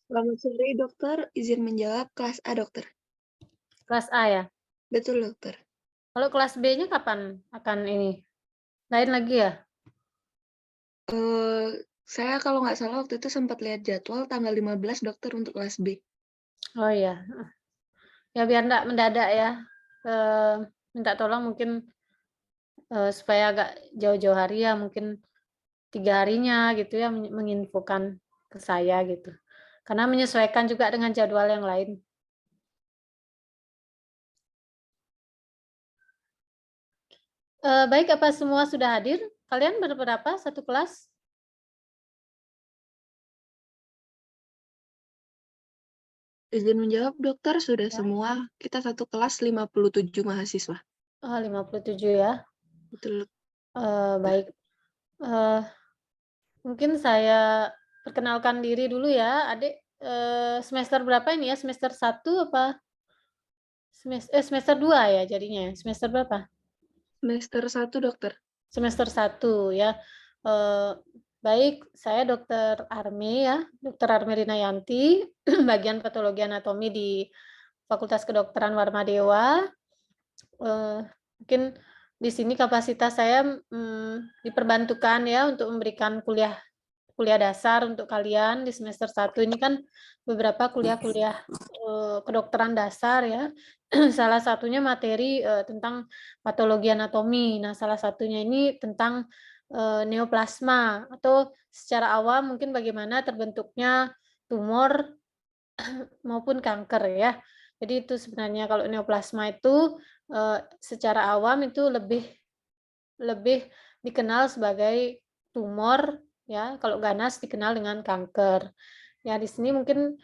Selamat sore, dokter. Izin menjawab kelas A, dokter. Kelas A ya? Betul, dokter. Kalau kelas B-nya kapan akan ini? Lain lagi ya? Eee, saya kalau nggak salah waktu itu sempat lihat jadwal tanggal 15, dokter, untuk kelas B. Oh iya, heeh. Ya biar nggak mendadak ya, minta tolong mungkin, supaya agak jauh-jauh hari ya, mungkin 3 harinya gitu ya, menginfokan ke saya gitu. Karena menyesuaikan juga dengan jadwal yang lain. Baik, apa semua sudah hadir? Kalian berberapa satu kelas? Izin menjawab, dokter, sudah Ya. semua. Kita satu kelas 57 mahasiswa. Oh 57 ya? Betul, dokter. Baik, eee, mungkin saya perkenalkan diri dulu ya, Adik, semester berapa ini ya? Semester 1 apa semester 2 ya jadinya ya? Semester berapa? Semester 1, dokter. Semester 1 ya. Eee, baik, saya Dokter Armi ya, Dokter Armi Rinayanti, bagian patologi anatomi di Fakultas Kedokteran Warmadewa. Mungkin di sini kapasitas saya, diperbantukan ya untuk memberikan kuliah kuliah dasar untuk kalian di semester 1 ini kan beberapa kuliah-kuliah, kedokteran dasar ya. Salah satunya materi, tentang patologi anatomi. Nah, salah satunya ini tentang, neoplasma atau secara awam mungkin bagaimana terbentuknya tumor maupun kanker ya. Jadi itu sebenarnya kalau neoplasma itu, secara awam itu lebih lebih dikenal sebagai tumor ya, kalau ganas dikenal dengan kanker. Ya di sini mungkin,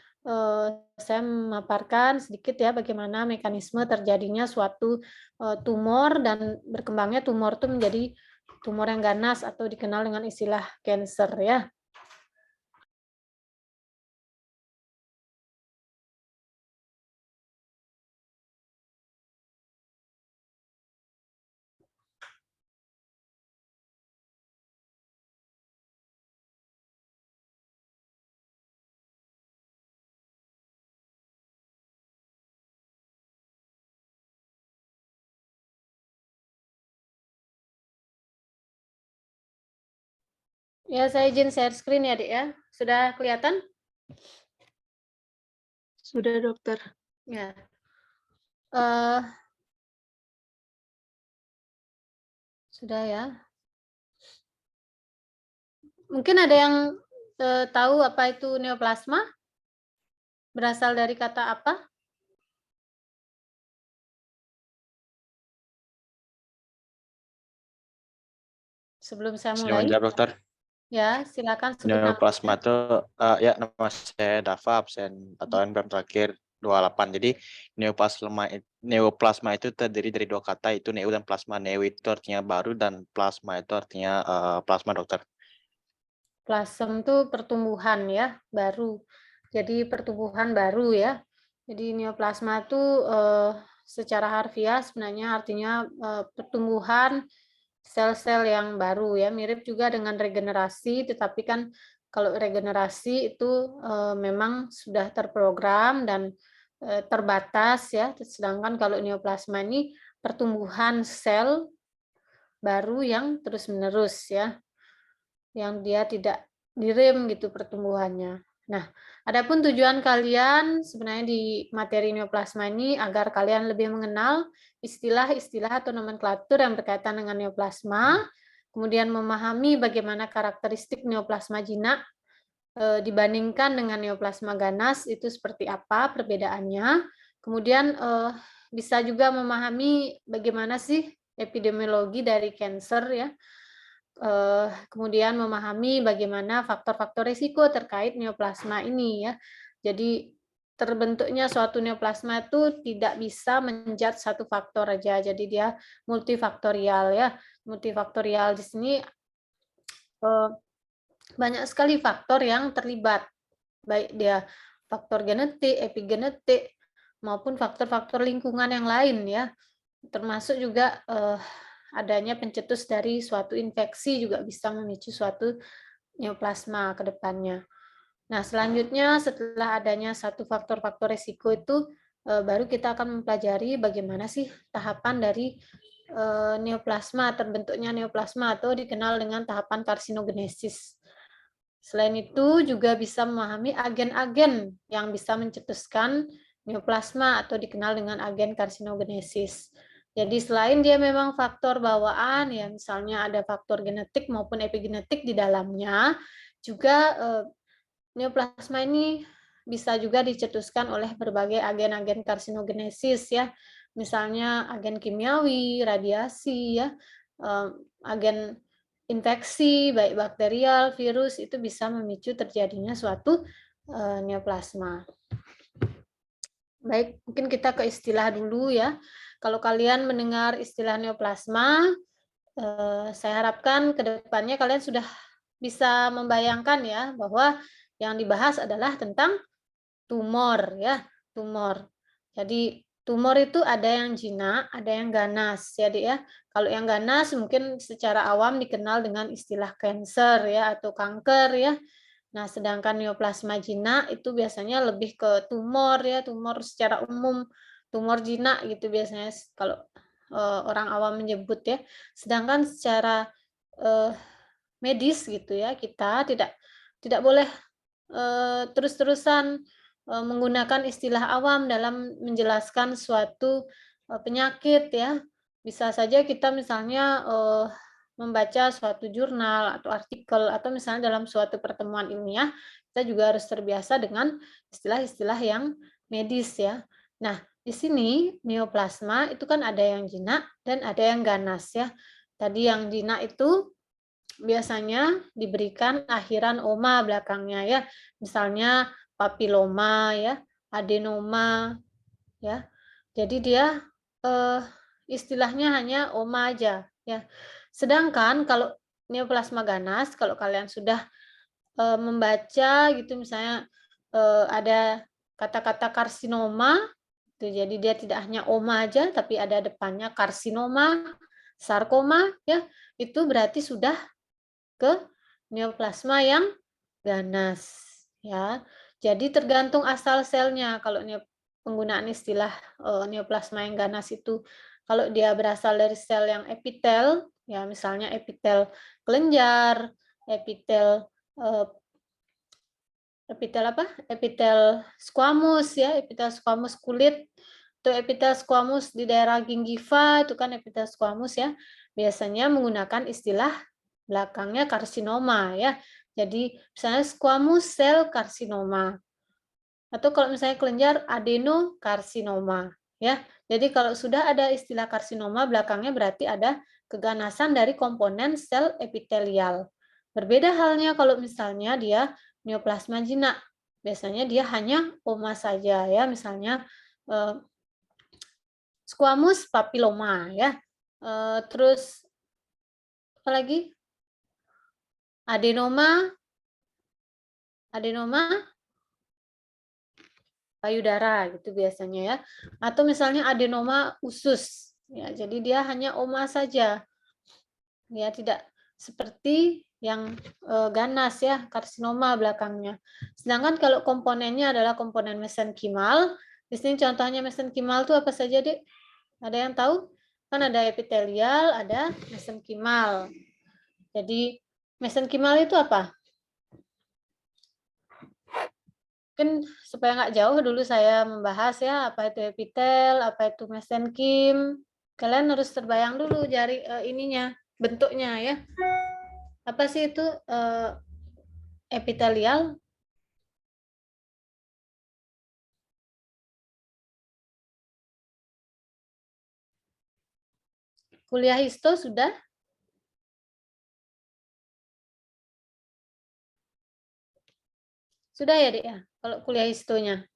saya memaparkan sedikit ya bagaimana mekanisme terjadinya suatu, tumor dan berkembangnya tumor itu menjadi tumor yang ganas atau dikenal dengan istilah cancer ya. Ya saya izin share screen ya, Dik, ya. Sudah kelihatan? Sudah, dokter. Ya. Eee, sudah ya. Mungkin ada yang, tahu apa itu neoplasma? Berasal dari kata apa? Sebelum saya Saya mulai? menjawab, dokter. Ya, silakan sebut Neoplasma namanya. itu, ya nama saya Dava, absen atau NPM terakhir 28. Jadi neoplasma itu terdiri dari 2 kata, itu neo dan plasma. Neo itu artinya baru dan plasma itu artinya, plasma, dokter. Plasem itu pertumbuhan ya, baru. Jadi pertumbuhan baru ya. Jadi neoplasma itu, secara harfiah sebenarnya artinya, pertumbuhan sel-sel yang baru ya, mirip juga dengan regenerasi, tetapi kan kalau regenerasi itu, memang sudah terprogram dan, terbatas ya, sedangkan kalau neoplasma ini pertumbuhan sel baru yang terus-menerus ya. Yang dia tidak direm gitu pertumbuhannya. Nah, adapun tujuan kalian sebenarnya di materi neoplasma ini agar kalian lebih mengenal istilah-istilah atau nomenklatur yang berkaitan dengan neoplasma, kemudian memahami bagaimana karakteristik neoplasma jinak dibandingkan dengan neoplasma ganas itu seperti apa perbedaannya. Kemudian bisa juga memahami bagaimana sih epidemiologi dari cancer ya. Kemudian memahami bagaimana faktor-faktor risiko terkait neoplasma ini ya. Jadi terbentuknya suatu neoplasma itu tidak bisa menjudge satu faktor aja. Jadi dia multifaktorial ya. Multifaktorial di sini banyak sekali faktor yang terlibat. Baik dia faktor genetik, epigenetik maupun faktor-faktor lingkungan yang lain ya. Termasuk juga adanya pencetus dari suatu infeksi juga bisa memicu suatu neoplasma ke depannya. Nah, selanjutnya setelah adanya satu faktor-faktor risiko itu baru kita akan mempelajari bagaimana sih tahapan dari neoplasma, terbentuknya neoplasma atau dikenal dengan tahapan karsinogenesis. Selain itu juga bisa memahami agen-agen yang bisa mencetuskan neoplasma atau dikenal dengan agen karsinogenesis. Jadi selain dia memang faktor bawaan, ya misalnya ada faktor genetik maupun epigenetik di dalamnya, juga neoplasma ini bisa juga dicetuskan oleh berbagai agen-agen karsinogenesis ya, misalnya agen kimiawi, radiasi ya, agen infeksi baik bakterial, virus itu bisa memicu terjadinya suatu neoplasma. Baik, mungkin kita ke istilah dulu ya. Kalau kalian mendengar istilah neoplasma, saya harapkan ke depannya kalian sudah bisa membayangkan ya bahwa yang dibahas adalah tentang tumor ya, tumor. Jadi tumor itu ada yang jinak, ada yang ganas ya, Dik ya. Kalau yang ganas mungkin secara awam dikenal dengan istilah cancer ya atau kanker ya. Nah, sedangkan neoplasma jinak itu biasanya lebih ke tumor ya, tumor secara umum, tumor jinak gitu biasanya kalau orang awam menyebut ya. Sedangkan secara medis gitu ya, kita tidak boleh terus-terusan menggunakan istilah awam dalam menjelaskan suatu penyakit ya. Bisa saja kita misalnya membaca suatu jurnal atau artikel atau misalnya dalam suatu pertemuan ilmiah, kita juga harus terbiasa dengan istilah-istilah yang medis ya. Nah, di sini neoplasma itu kan ada yang jinak dan ada yang ganas ya. Tadi yang jinak itu biasanya diberikan akhiran oma belakangnya ya. Misalnya papiloma ya, adenoma ya. Jadi dia istilahnya hanya oma aja ya. Sedangkan kalau neoplasma ganas, kalau kalian sudah membaca gitu misalnya ada kata-kata karsinoma, gitu, jadi dia tidak hanya oma aja, tapi ada depannya karsinoma, sarkoma, ya itu berarti sudah ke neoplasma yang ganas, ya. Jadi tergantung asal selnya. Kalau penggunaan istilah neoplasma yang ganas itu, kalau dia berasal dari sel yang epitel, ya misalnya epitel kelenjar, epitel epitel apa? Epitel squamous ya, epitel squamous kulit atau epitel squamous di daerah gingiva itu kan epitel squamous ya. Biasanya menggunakan istilah belakangnya karsinoma ya. Jadi misalnya squamous cell karsinoma. Atau kalau misalnya kelenjar adenokarsinoma ya. Jadi kalau sudah ada istilah karsinoma belakangnya berarti ada keganasan dari komponen sel epitelial. Berbeda halnya kalau misalnya dia neoplasma jinak. Biasanya dia hanya oma saja ya, misalnya squamous papilloma ya. Terus apa lagi? Adenoma payudara gitu biasanya ya. Atau misalnya adenoma usus ya. Jadi dia hanya oma saja. Ya, tidak seperti yang ganas ya, karsinoma belakangnya. Sedangkan kalau komponennya adalah komponen mesenkimal, di sini contohnya mesenkimal itu apa saja, Dek? Ada yang tahu? Kan ada epitelial, ada mesenkimal. Jadi mesenkimal itu apa? Mungkin supaya nggak jauh dulu saya membahas ya, apa itu epitel, apa itu mesenkim. Kalian harus terbayang dulu jari ininya, bentuknya ya. Apa sih itu epitelial? Kuliah histo sudah? Sudah ya, Dek ya? Kalau kuliah histonya.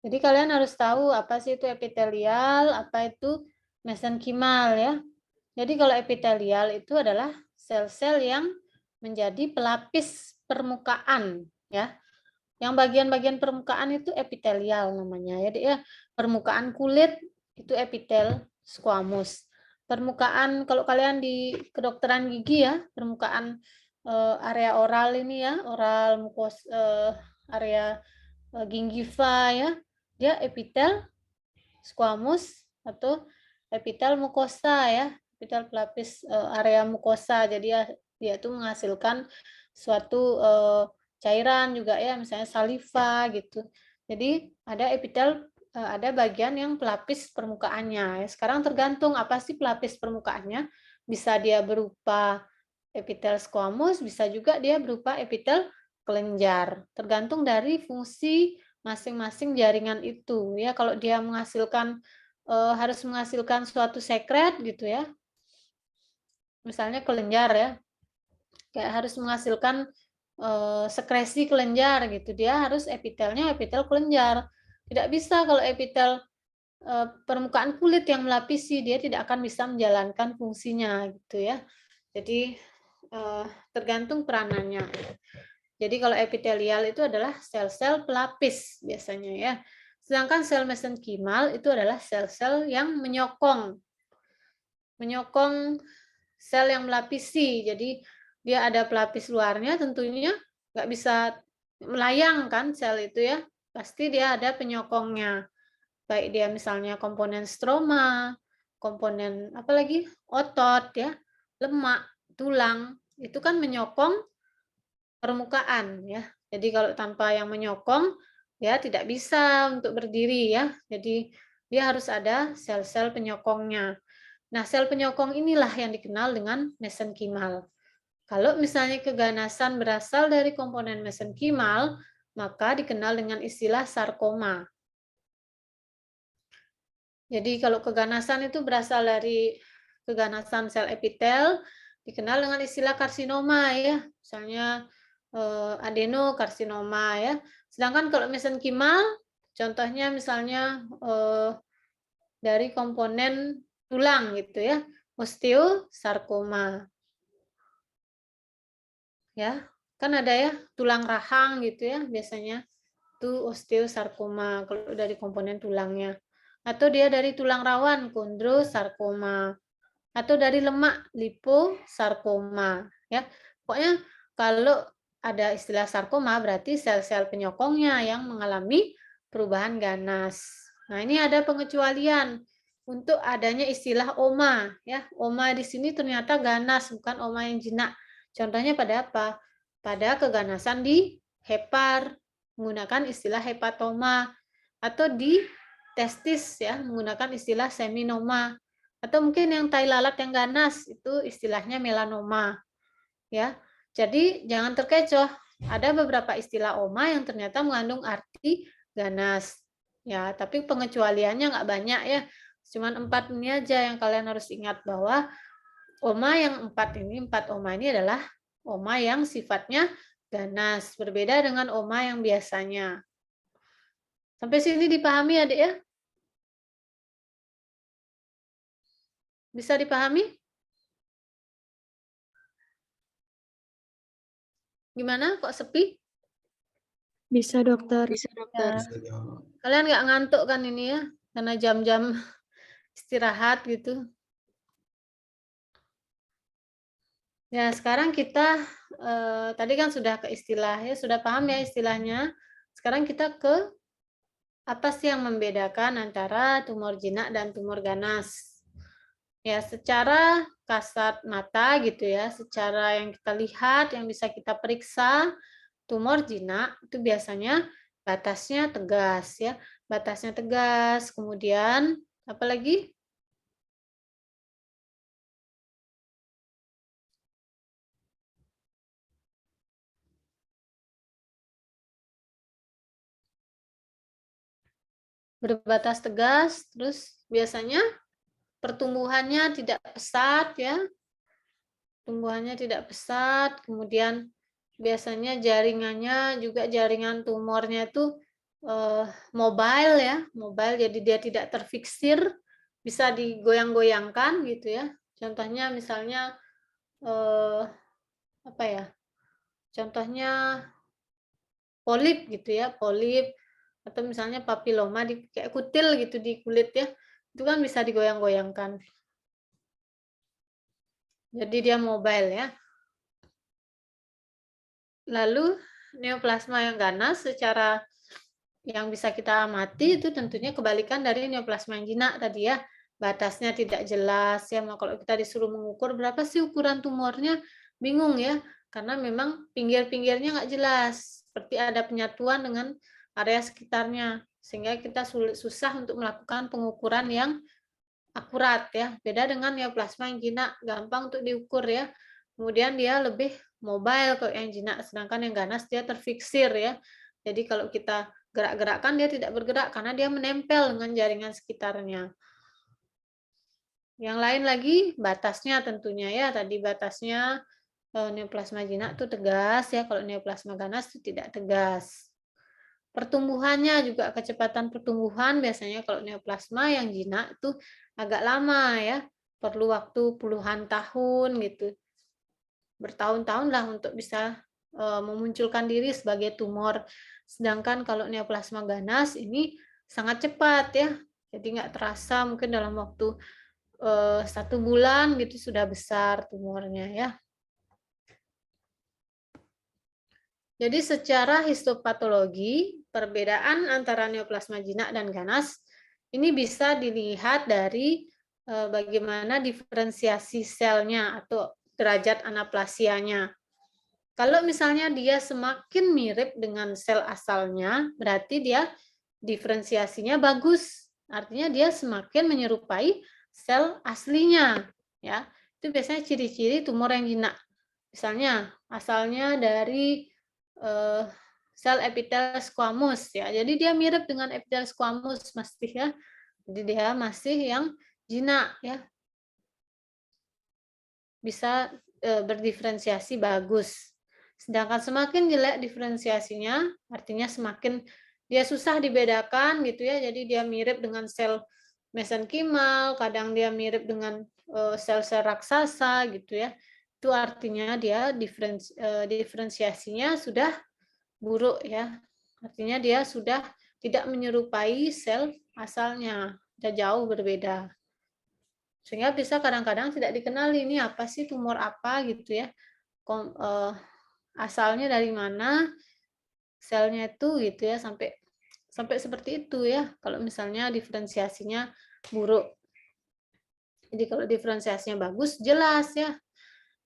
Jadi kalian harus tahu apa sih itu epitelial, apa itu mesenkimal ya. Jadi kalau epitelial itu adalah sel-sel yang menjadi pelapis permukaan ya. Yang bagian-bagian permukaan itu epitelial namanya ya, Dek, ya. Permukaan kulit itu epitel squamous. Permukaan kalau kalian di kedokteran gigi ya, permukaan area oral ini ya, oral mukos area gingiva ya, dia epitel squamous atau epitel mukosa ya, epitel pelapis area mukosa. Jadi ya, dia itu menghasilkan suatu cairan juga ya, misalnya saliva gitu. Jadi ada epitel, ada bagian yang pelapis permukaannya. Sekarang tergantung apa sih pelapis permukaannya. Bisa dia berupa epitel squamous, bisa juga dia berupa epitel kelenjar. Tergantung dari fungsi masing-masing jaringan itu ya. Kalau dia menghasilkan harus menghasilkan suatu sekret gitu ya. Misalnya kelenjar ya. Kayak harus menghasilkan sekresi kelenjar gitu. Dia harus epitelnya epitel kelenjar. Tidak bisa kalau epitel permukaan kulit yang melapisi, dia tidak akan bisa menjalankan fungsinya gitu ya. Jadi tergantung peranannya. Jadi kalau epitelial itu adalah sel-sel pelapis biasanya ya. Sedangkan sel mesenkimal itu adalah sel-sel yang menyokong sel yang melapisi. Jadi dia ada pelapis luarnya, tentunya nggak bisa melayang kan sel itu ya. Pasti dia ada penyokongnya. Baik dia misalnya komponen stroma, komponen apalagi otot ya, lemak, tulang, itu kan menyokong permukaan ya. Jadi kalau tanpa yang menyokong ya tidak bisa untuk berdiri ya. Jadi dia harus ada sel-sel penyokongnya. Nah, sel penyokong inilah yang dikenal dengan mesenkimal. Kalau misalnya keganasan berasal dari komponen mesenkimal, maka dikenal dengan istilah sarkoma. Jadi kalau keganasan itu berasal dari keganasan sel epitel, dikenal dengan istilah karsinoma ya. Misalnya adenokarsinoma ya. Sedangkan kalau mesenkimal, contohnya misalnya dari komponen tulang gitu ya, osteosarkoma. Ya, kan ada ya tulang rahang gitu ya biasanya. Itu osteosarkoma kalau dari komponen tulangnya. Atau dia dari tulang rawan, kondrosarkoma. Atau dari lemak, liposarkoma. Ya, pokoknya kalau ada istilah sarkoma berarti sel-sel penyokongnya yang mengalami perubahan ganas. Nah, ini ada pengecualian untuk adanya istilah oma. Ya, oma di sini ternyata ganas, bukan oma yang jinak. Contohnya pada apa? Pada keganasan di hepar, menggunakan istilah hepatoma, atau di testis ya, menggunakan istilah seminoma, atau mungkin yang tai lalat yang ganas itu istilahnya melanoma ya. Jadi jangan terkecoh, ada beberapa istilah oma yang ternyata mengandung arti ganas ya, tapi pengecualiannya nggak banyak ya, cuman 4 ini aja yang kalian harus ingat, bahwa oma yang 4 oma ini adalah oma yang sifatnya ganas, berbeda dengan oma yang biasanya. Sampai sini dipahami adik ya? Bisa dipahami? Gimana? Kok sepi? Bisa dokter. Bisa Ya. dokter. Kalian nggak ngantuk kan ini ya? Karena jam-jam istirahat gitu. Ya, sekarang kita tadi kan sudah ke istilah ya, sudah paham ya istilahnya. Sekarang kita ke apa sih yang membedakan antara tumor jinak dan tumor ganas. Ya, secara kasat mata gitu ya, secara yang kita lihat, yang bisa kita periksa, tumor jinak itu biasanya batasnya tegas ya. Batasnya tegas, kemudian apa lagi? Berbatas tegas, terus biasanya pertumbuhannya tidak pesat ya. Tumbuhannya tidak pesat, kemudian biasanya jaringannya juga jaringan tumornya itu mobile ya, mobile, jadi dia tidak terfiksir, bisa digoyang-goyangkan gitu ya. Contohnya misalnya apa ya? Contohnya polip gitu ya, polip atau misalnya papiloma di kayak kutil gitu di kulit ya. Itu kan bisa digoyang-goyangkan. Jadi dia mobile ya. Lalu neoplasma yang ganas secara yang bisa kita amati itu tentunya kebalikan dari neoplasma yang jinak tadi ya. Batasnya tidak jelas ya. Kalau kita disuruh mengukur berapa sih ukuran tumornya, bingung ya. Karena memang pinggir-pinggirnya nggak jelas. Seperti ada penyatuan dengan area sekitarnya. Sehingga kita susah untuk melakukan pengukuran yang akurat ya. Beda dengan neoplasma yang jinak, gampang untuk diukur ya. Kemudian dia lebih mobile kalau yang jinak, sedangkan yang ganas dia terfiksir ya. Jadi kalau kita gerak-gerakkan dia tidak bergerak karena dia menempel dengan jaringan sekitarnya. Yang lain lagi batasnya tentunya ya, tadi batasnya neoplasma jinak itu tegas ya, kalau neoplasma ganas itu tidak tegas. Pertumbuhannya juga kecepatan pertumbuhan biasanya kalau neoplasma yang jinak itu agak lama ya, perlu waktu puluhan tahun gitu. Bertahun-tahun lah untuk bisa memunculkan diri sebagai tumor. Sedangkan kalau neoplasma ganas ini sangat cepat ya, jadi nggak terasa mungkin dalam waktu 1 bulan gitu sudah besar tumornya ya. Jadi secara histopatologi, perbedaan antara neoplasma jinak dan ganas ini bisa dilihat dari bagaimana diferensiasi selnya atau derajat anaplasianya. Kalau misalnya dia semakin mirip dengan sel asalnya, berarti dia diferensiasinya bagus. Artinya dia semakin menyerupai sel aslinya. Ya, itu biasanya ciri-ciri tumor yang jinak. Misalnya asalnya dari sel epitel squamous ya. Jadi dia mirip dengan epitel squamous masih ya. Jadi dia masih yang jinak ya. Bisa berdiferensiasi bagus. Sedangkan semakin jelek diferensiasinya, artinya semakin dia susah dibedakan gitu ya. Jadi dia mirip dengan sel mesenkimal, kadang dia mirip dengan sel-sel raksasa gitu ya. Itu artinya dia diferensiasinya sudah buruk ya. Artinya dia sudah tidak menyerupai sel asalnya, sudah jauh berbeda. Sehingga bisa kadang-kadang tidak dikenali ini apa sih tumor apa gitu ya. Asalnya dari mana selnya itu gitu ya, sampai seperti itu ya kalau misalnya diferensiasinya buruk. Jadi kalau diferensiasinya bagus jelas ya,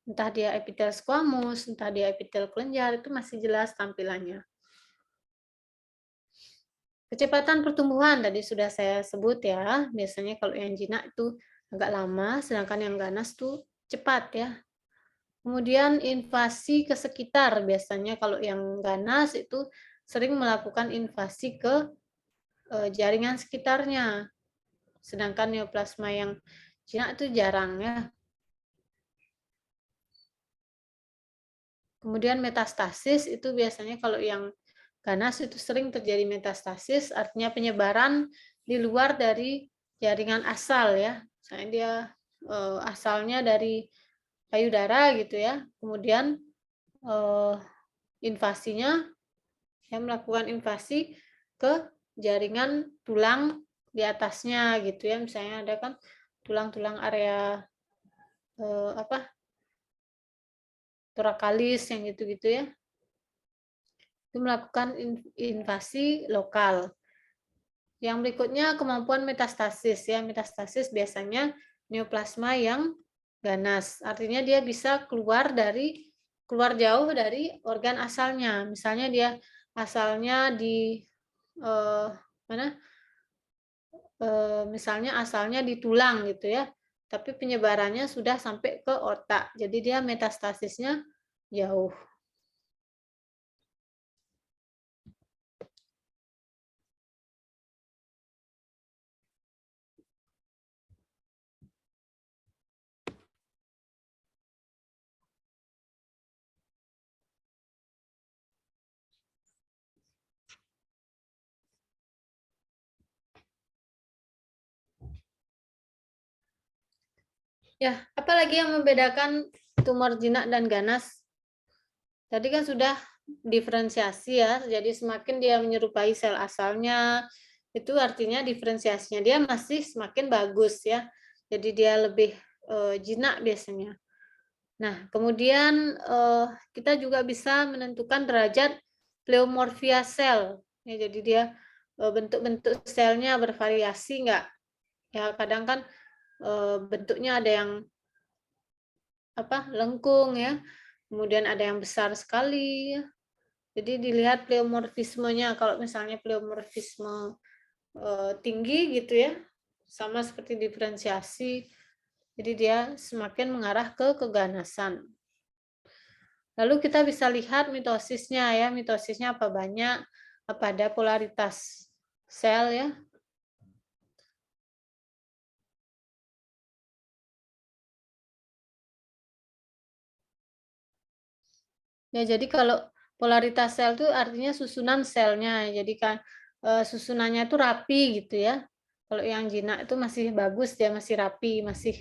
entah dia epitel squamous, entah dia epitel kelenjar, itu masih jelas tampilannya. Kecepatan pertumbuhan tadi sudah saya sebut ya, biasanya kalau yang jinak itu agak lama, sedangkan yang ganas tuh cepat ya. Kemudian invasi ke sekitar, biasanya kalau yang ganas itu sering melakukan invasi ke jaringan sekitarnya. Sedangkan neoplasma yang jinak itu jarang ya. Kemudian metastasis itu biasanya kalau yang ganas itu sering terjadi metastasis, artinya penyebaran di luar dari jaringan asal ya. Misalnya dia asalnya dari payudara gitu ya. Kemudian invasinya ya melakukan invasi ke jaringan tulang di atasnya gitu ya. Misalnya ada kan tulang-tulang area torakalis yang gitu-gitu ya. Itu melakukan invasi lokal. Yang berikutnya kemampuan metastasis ya. Metastasis biasanya neoplasma yang ganas. Artinya dia bisa keluar jauh dari organ asalnya. Misalnya dia asalnya di misalnya asalnya di tulang gitu ya. Tapi penyebarannya sudah sampai ke otak. Jadi dia metastasisnya jauh. Ya, apalagi yang membedakan tumor jinak dan ganas? Tadi kan sudah diferensiasi ya. Jadi semakin dia menyerupai sel asalnya, itu artinya diferensiasinya dia masih semakin bagus ya. Jadi dia lebih jinak biasanya. Nah, kemudian kita juga bisa menentukan derajat pleomorfia sel. Ya, jadi dia bentuk-bentuk selnya bervariasi enggak? Ya, kadang kan bentuknya ada yang lengkung ya. Kemudian ada yang besar sekali. Jadi dilihat pleomorfismenya. Kalau misalnya pleomorfisme tinggi gitu ya, sama seperti diferensiasi. Jadi dia semakin mengarah ke keganasan. Lalu kita bisa lihat mitosisnya ya, mitosisnya apa banyak, apa ada polaritas sel ya. Ya, jadi kalau polaritas sel itu artinya susunan selnya. Jadi kan susunannya itu rapi gitu ya. Kalau yang jinak itu masih bagus, dia masih rapi, masih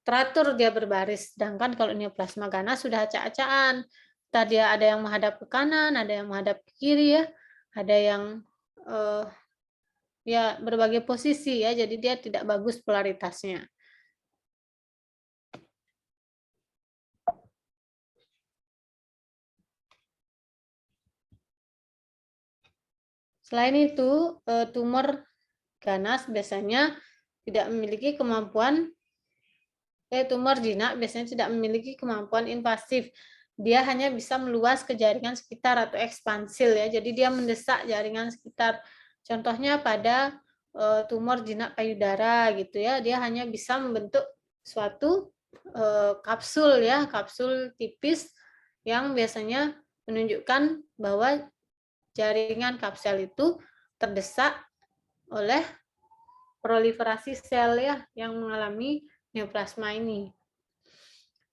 teratur dia berbaris. Sedangkan kalau neoplasma ganas sudah acak-acakan. Tadi ada yang menghadap ke kanan, ada yang menghadap ke kiri ya, ada yang ya berbagai posisi ya. Jadi dia tidak bagus polaritasnya. Selain itu, tumor ganas biasanya tidak memiliki kemampuan, tumor jinak biasanya tidak memiliki kemampuan invasif. Dia hanya bisa meluas ke jaringan sekitar atau ekspansil ya. Jadi dia mendesak jaringan sekitar. Contohnya pada tumor jinak payudara gitu ya. Dia hanya bisa membentuk suatu kapsul ya, kapsul tipis yang biasanya menunjukkan bahwa jaringan kapsel itu terdesak oleh proliferasi sel ya yang mengalami neoplasma ini.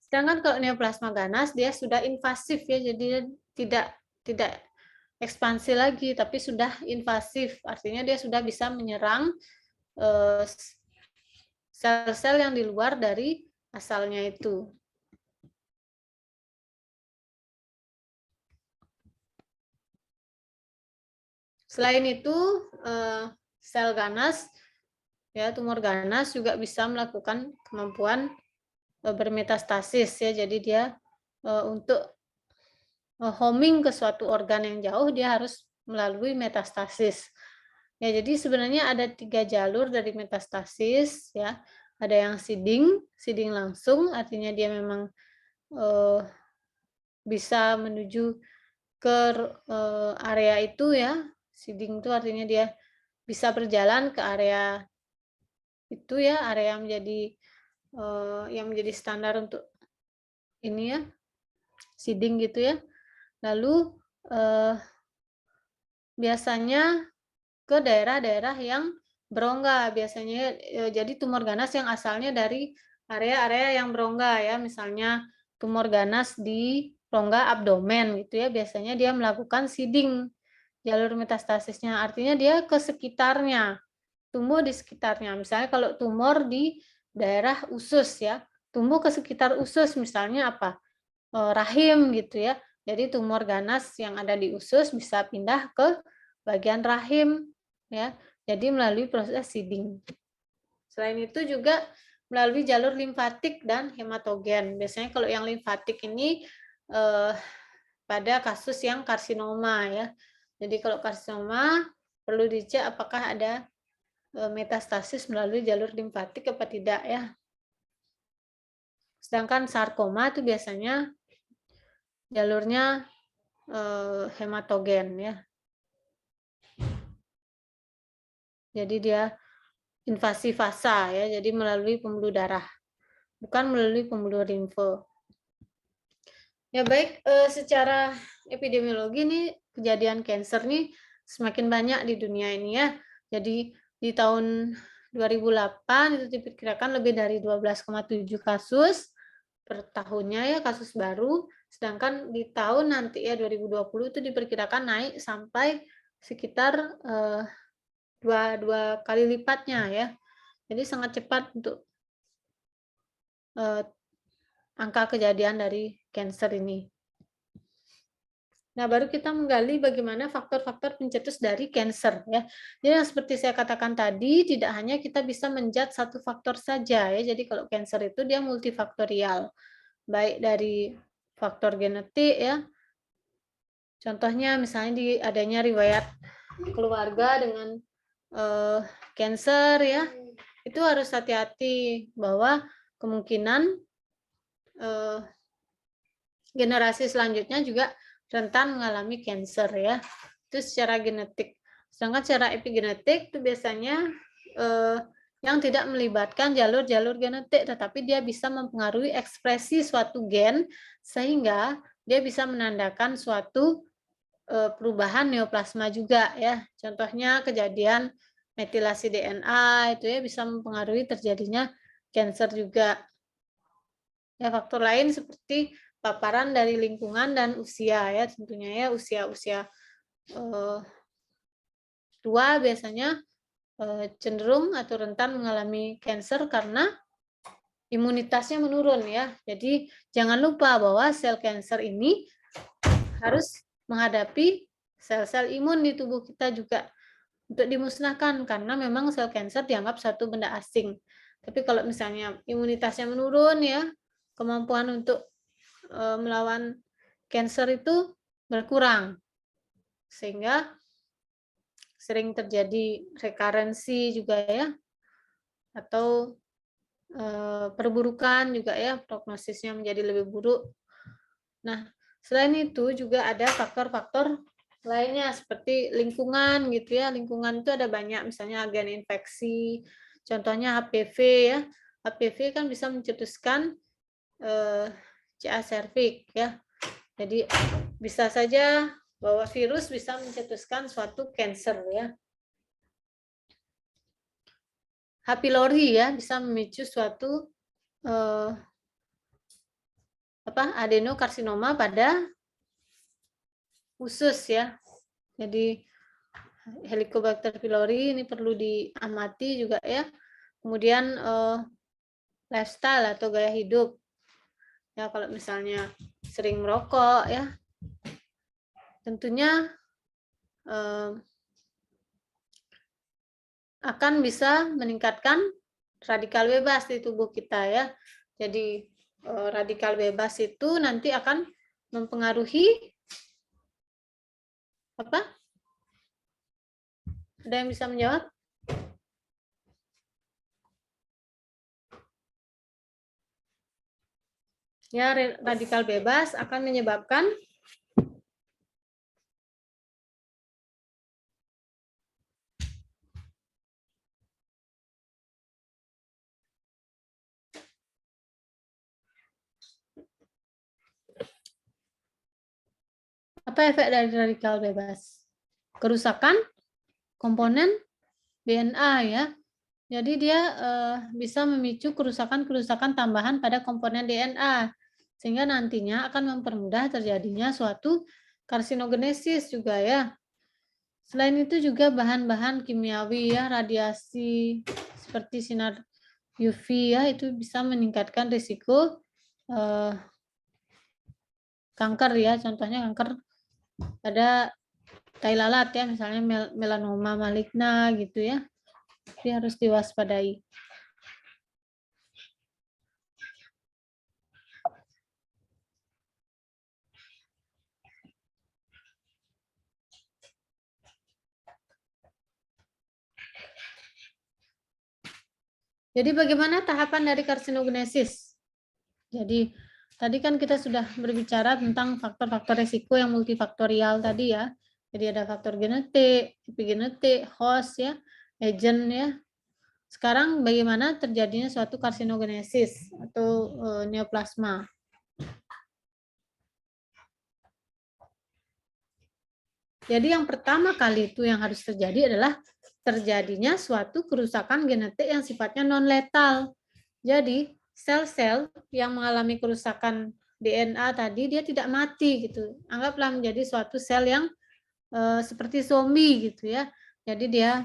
Sedangkan kalau neoplasma ganas dia sudah invasif ya, jadi tidak ekspansi lagi tapi sudah invasif. Artinya dia sudah bisa menyerang sel-sel yang di luar dari asalnya itu. Selain itu, sel ganas, ya tumor ganas juga bisa melakukan kemampuan bermetastasis ya. Jadi dia untuk homing ke suatu organ yang jauh dia harus melalui metastasis. Ya, jadi sebenarnya ada 3 jalur dari metastasis ya. Ada yang seeding langsung, artinya dia memang bisa menuju ke area itu ya. Seeding itu artinya dia bisa berjalan ke area itu ya, area yang menjadi standar untuk ini ya, seeding gitu ya. Lalu biasanya ke daerah-daerah yang berongga biasanya, jadi tumor ganas yang asalnya dari area-area yang berongga ya, misalnya tumor ganas di rongga abdomen gitu ya, biasanya dia melakukan seeding jalur metastasisnya, artinya dia ke sekitarnya, tumbuh di sekitarnya. Misalnya kalau tumor di daerah usus ya, tumbuh ke sekitar usus, misalnya apa? Rahim gitu ya. Jadi tumor ganas yang ada di usus bisa pindah ke bagian rahim ya. Jadi melalui proses seeding. Selain itu juga melalui jalur limfatik dan hematogen. Biasanya kalau yang limfatik ini pada kasus yang karsinoma ya. Jadi kalau karsinoma perlu dicek apakah ada metastasis melalui jalur limfatik apa tidak ya. Sedangkan sarkoma itu biasanya jalurnya hematogen ya. Jadi dia invasi fasa ya, jadi melalui pembuluh darah, bukan melalui pembuluh limfe. Ya baik, secara epidemiologi nih kejadian kanker nih semakin banyak di dunia ini ya. Jadi di tahun 2008 itu diperkirakan lebih dari 12,7 kasus per tahunnya ya, kasus baru. Sedangkan di tahun nanti ya 2020 itu diperkirakan naik sampai sekitar dua kali lipatnya ya. Jadi sangat cepat untuk angka kejadian dari kanker ini. Nah, baru kita menggali bagaimana faktor-faktor pencetus dari kanker ya. Jadi yang seperti saya katakan tadi, tidak hanya kita bisa menjudge satu faktor saja ya. Jadi kalau kanker itu dia multifaktorial. Baik dari faktor genetik ya. Contohnya misalnya di adanya riwayat keluarga dengan kanker ya. Itu harus hati-hati bahwa kemungkinan generasi selanjutnya juga rentan mengalami kanker ya. Itu secara genetik. Sedangkan secara epigenetik itu biasanya yang tidak melibatkan jalur-jalur genetik, tetapi dia bisa mempengaruhi ekspresi suatu gen sehingga dia bisa menandakan suatu perubahan neoplasma juga ya. Contohnya kejadian metilasi DNA itu ya bisa mempengaruhi terjadinya kanker juga. Ya, faktor lain seperti paparan dari lingkungan dan usia ya, tentunya ya usia-usia tua biasanya cenderung atau rentan mengalami kanker karena imunitasnya menurun ya. Jadi jangan lupa bahwa sel kanker ini harus menghadapi sel-sel imun di tubuh kita juga untuk dimusnahkan karena memang sel kanker dianggap satu benda asing. Tapi kalau misalnya imunitasnya menurun ya, kemampuan untuk melawan kanker itu berkurang sehingga sering terjadi rekarensi juga ya atau perburukan juga ya, prognosisnya menjadi lebih buruk. Nah, selain itu juga ada faktor-faktor lainnya seperti lingkungan gitu ya. Lingkungan itu ada banyak, misalnya agen infeksi, contohnya HPV ya. HPV kan bisa mencetuskan CA cervix ya. Jadi bisa saja bahwa virus bisa mencetuskan suatu kanker ya. H. pylori ya bisa memicu suatu adenokarsinoma pada usus ya. Jadi Helicobacter pylori ini perlu diamati juga ya. Kemudian lifestyle atau gaya hidup. Ya kalau misalnya sering merokok ya, tentunya akan bisa meningkatkan radikal bebas di tubuh kita ya. Jadi radikal bebas itu nanti akan mempengaruhi apa? Ada yang bisa menjawab? Ya, radikal bebas akan menyebabkan apa efek dari radikal bebas? Kerusakan komponen DNA ya. Jadi dia bisa memicu kerusakan-kerusakan tambahan pada komponen DNA sehingga nantinya akan mempermudah terjadinya suatu karsinogenesis juga ya. Selain itu juga bahan-bahan kimiawi ya, radiasi seperti sinar UV ya, itu bisa meningkatkan risiko kanker ya, contohnya kanker pada tai lalat ya, misalnya melanoma maligna gitu ya. Jadi harus diwaspadai. Jadi bagaimana tahapan dari karsinogenesis? Jadi tadi kan kita sudah berbicara tentang faktor-faktor resiko yang multifaktorial tadi ya. Jadi ada faktor genetik, epigenetik, host ya, agent ya. Sekarang bagaimana terjadinya suatu karsinogenesis atau neoplasma? Jadi yang pertama kali itu yang harus terjadi adalah terjadinya suatu kerusakan genetik yang sifatnya non-letal. Jadi sel-sel yang mengalami kerusakan DNA tadi dia tidak mati gitu. Anggaplah menjadi suatu sel yang seperti zombie gitu ya. Jadi dia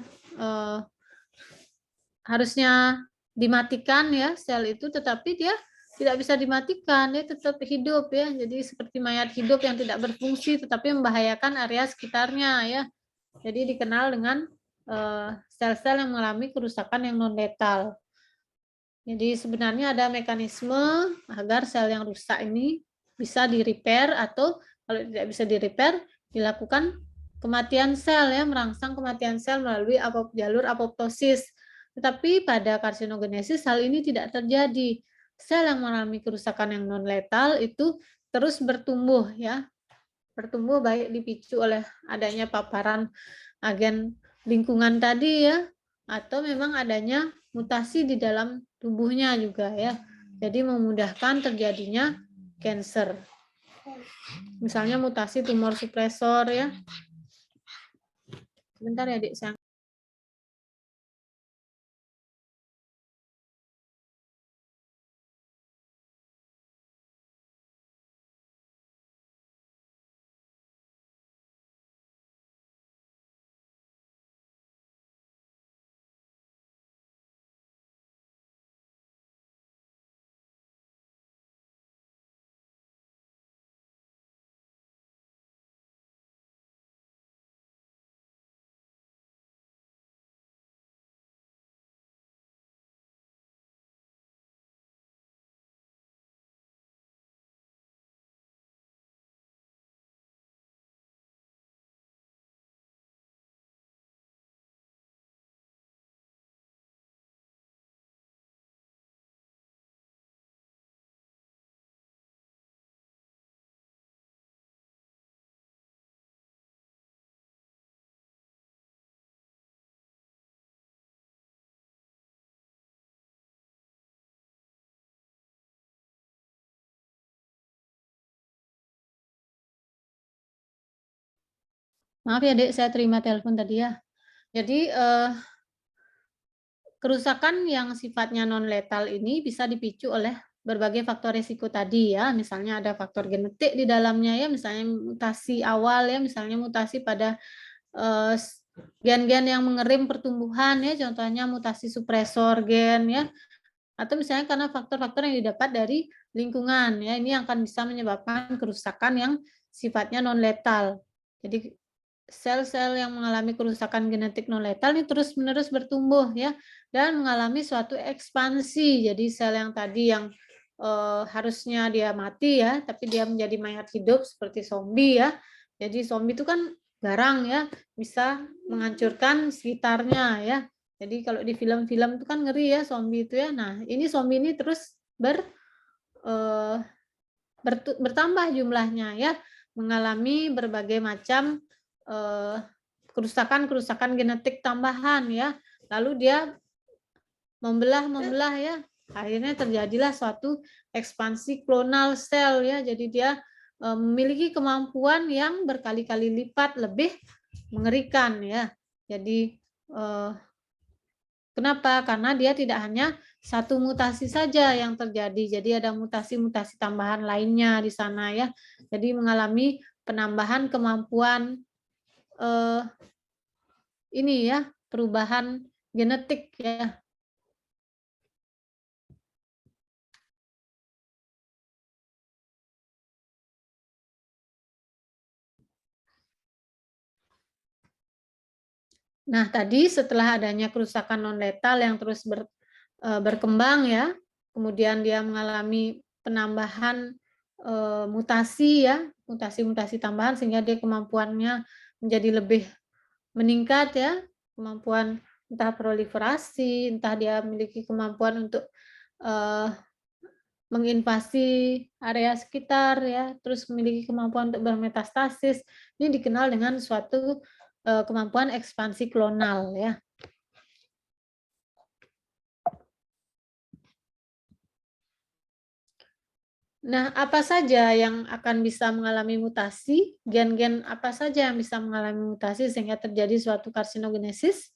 harusnya dimatikan ya sel itu, tetapi dia tidak bisa dimatikan, dia tetap hidup ya. Jadi seperti mayat hidup yang tidak berfungsi tetapi membahayakan area sekitarnya ya. Jadi dikenal dengan sel-sel yang mengalami kerusakan yang non letal. Jadi sebenarnya ada mekanisme agar sel yang rusak ini bisa di-repair, atau kalau tidak bisa di-repair dilakukan kematian sel ya, merangsang kematian sel melalui jalur apoptosis. Tetapi pada karsinogenesis hal ini tidak terjadi. Sel yang mengalami kerusakan yang non letal itu terus bertumbuh ya. Bertumbuh baik dipicu oleh adanya paparan agen lingkungan tadi ya, atau memang adanya mutasi di dalam tubuhnya juga ya. Jadi memudahkan terjadinya cancer. Misalnya mutasi tumor supresor ya. Sebentar ya, Dik, saya. Maaf ya, Dek, saya terima telepon tadi ya. Jadi kerusakan yang sifatnya non letal ini bisa dipicu oleh berbagai faktor risiko tadi ya, misalnya ada faktor genetik di dalamnya ya, misalnya mutasi awal ya, misalnya mutasi pada gen-gen yang mengerim pertumbuhan ya, contohnya mutasi supresor gen ya, atau misalnya karena faktor-faktor yang didapat dari lingkungan ya, ini yang akan bisa menyebabkan kerusakan yang sifatnya non letal. Jadi sel-sel yang mengalami kerusakan genetik non letal ini terus-menerus bertumbuh ya, dan mengalami suatu ekspansi. Jadi sel yang tadi yang harusnya dia mati ya, tapi dia menjadi mayat hidup seperti zombie ya. Jadi zombie itu kan garang ya, bisa menghancurkan sekitarnya ya. Jadi kalau di film-film itu kan ngeri ya zombie itu ya. Nah, ini zombie ini terus bertambah jumlahnya ya, mengalami berbagai macam kerusakan-kerusakan genetik tambahan ya. Lalu dia membelah ya. Akhirnya terjadilah suatu ekspansi klonal sel ya. Jadi dia memiliki kemampuan yang berkali-kali lipat lebih mengerikan ya. Jadi kenapa? Karena dia tidak hanya satu mutasi saja yang terjadi, jadi ada mutasi-mutasi tambahan lainnya di sana ya. Jadi mengalami penambahan kemampuan ini ya, perubahan genetik ya. Nah, tadi setelah adanya kerusakan non letal yang terus berkembang ya, kemudian dia mengalami penambahan mutasi ya, mutasi-mutasi tambahan sehingga dia kemampuannya menjadi lebih meningkat ya, kemampuan entah proliferasi, entah dia memiliki kemampuan untuk menginvasi area sekitar ya, terus memiliki kemampuan untuk bermetastasis. Ini dikenal dengan suatu kemampuan ekspansi klonal ya. Nah, apa saja yang akan bisa mengalami mutasi? Gen-gen apa saja yang bisa mengalami mutasi sehingga terjadi suatu karsinogenesis?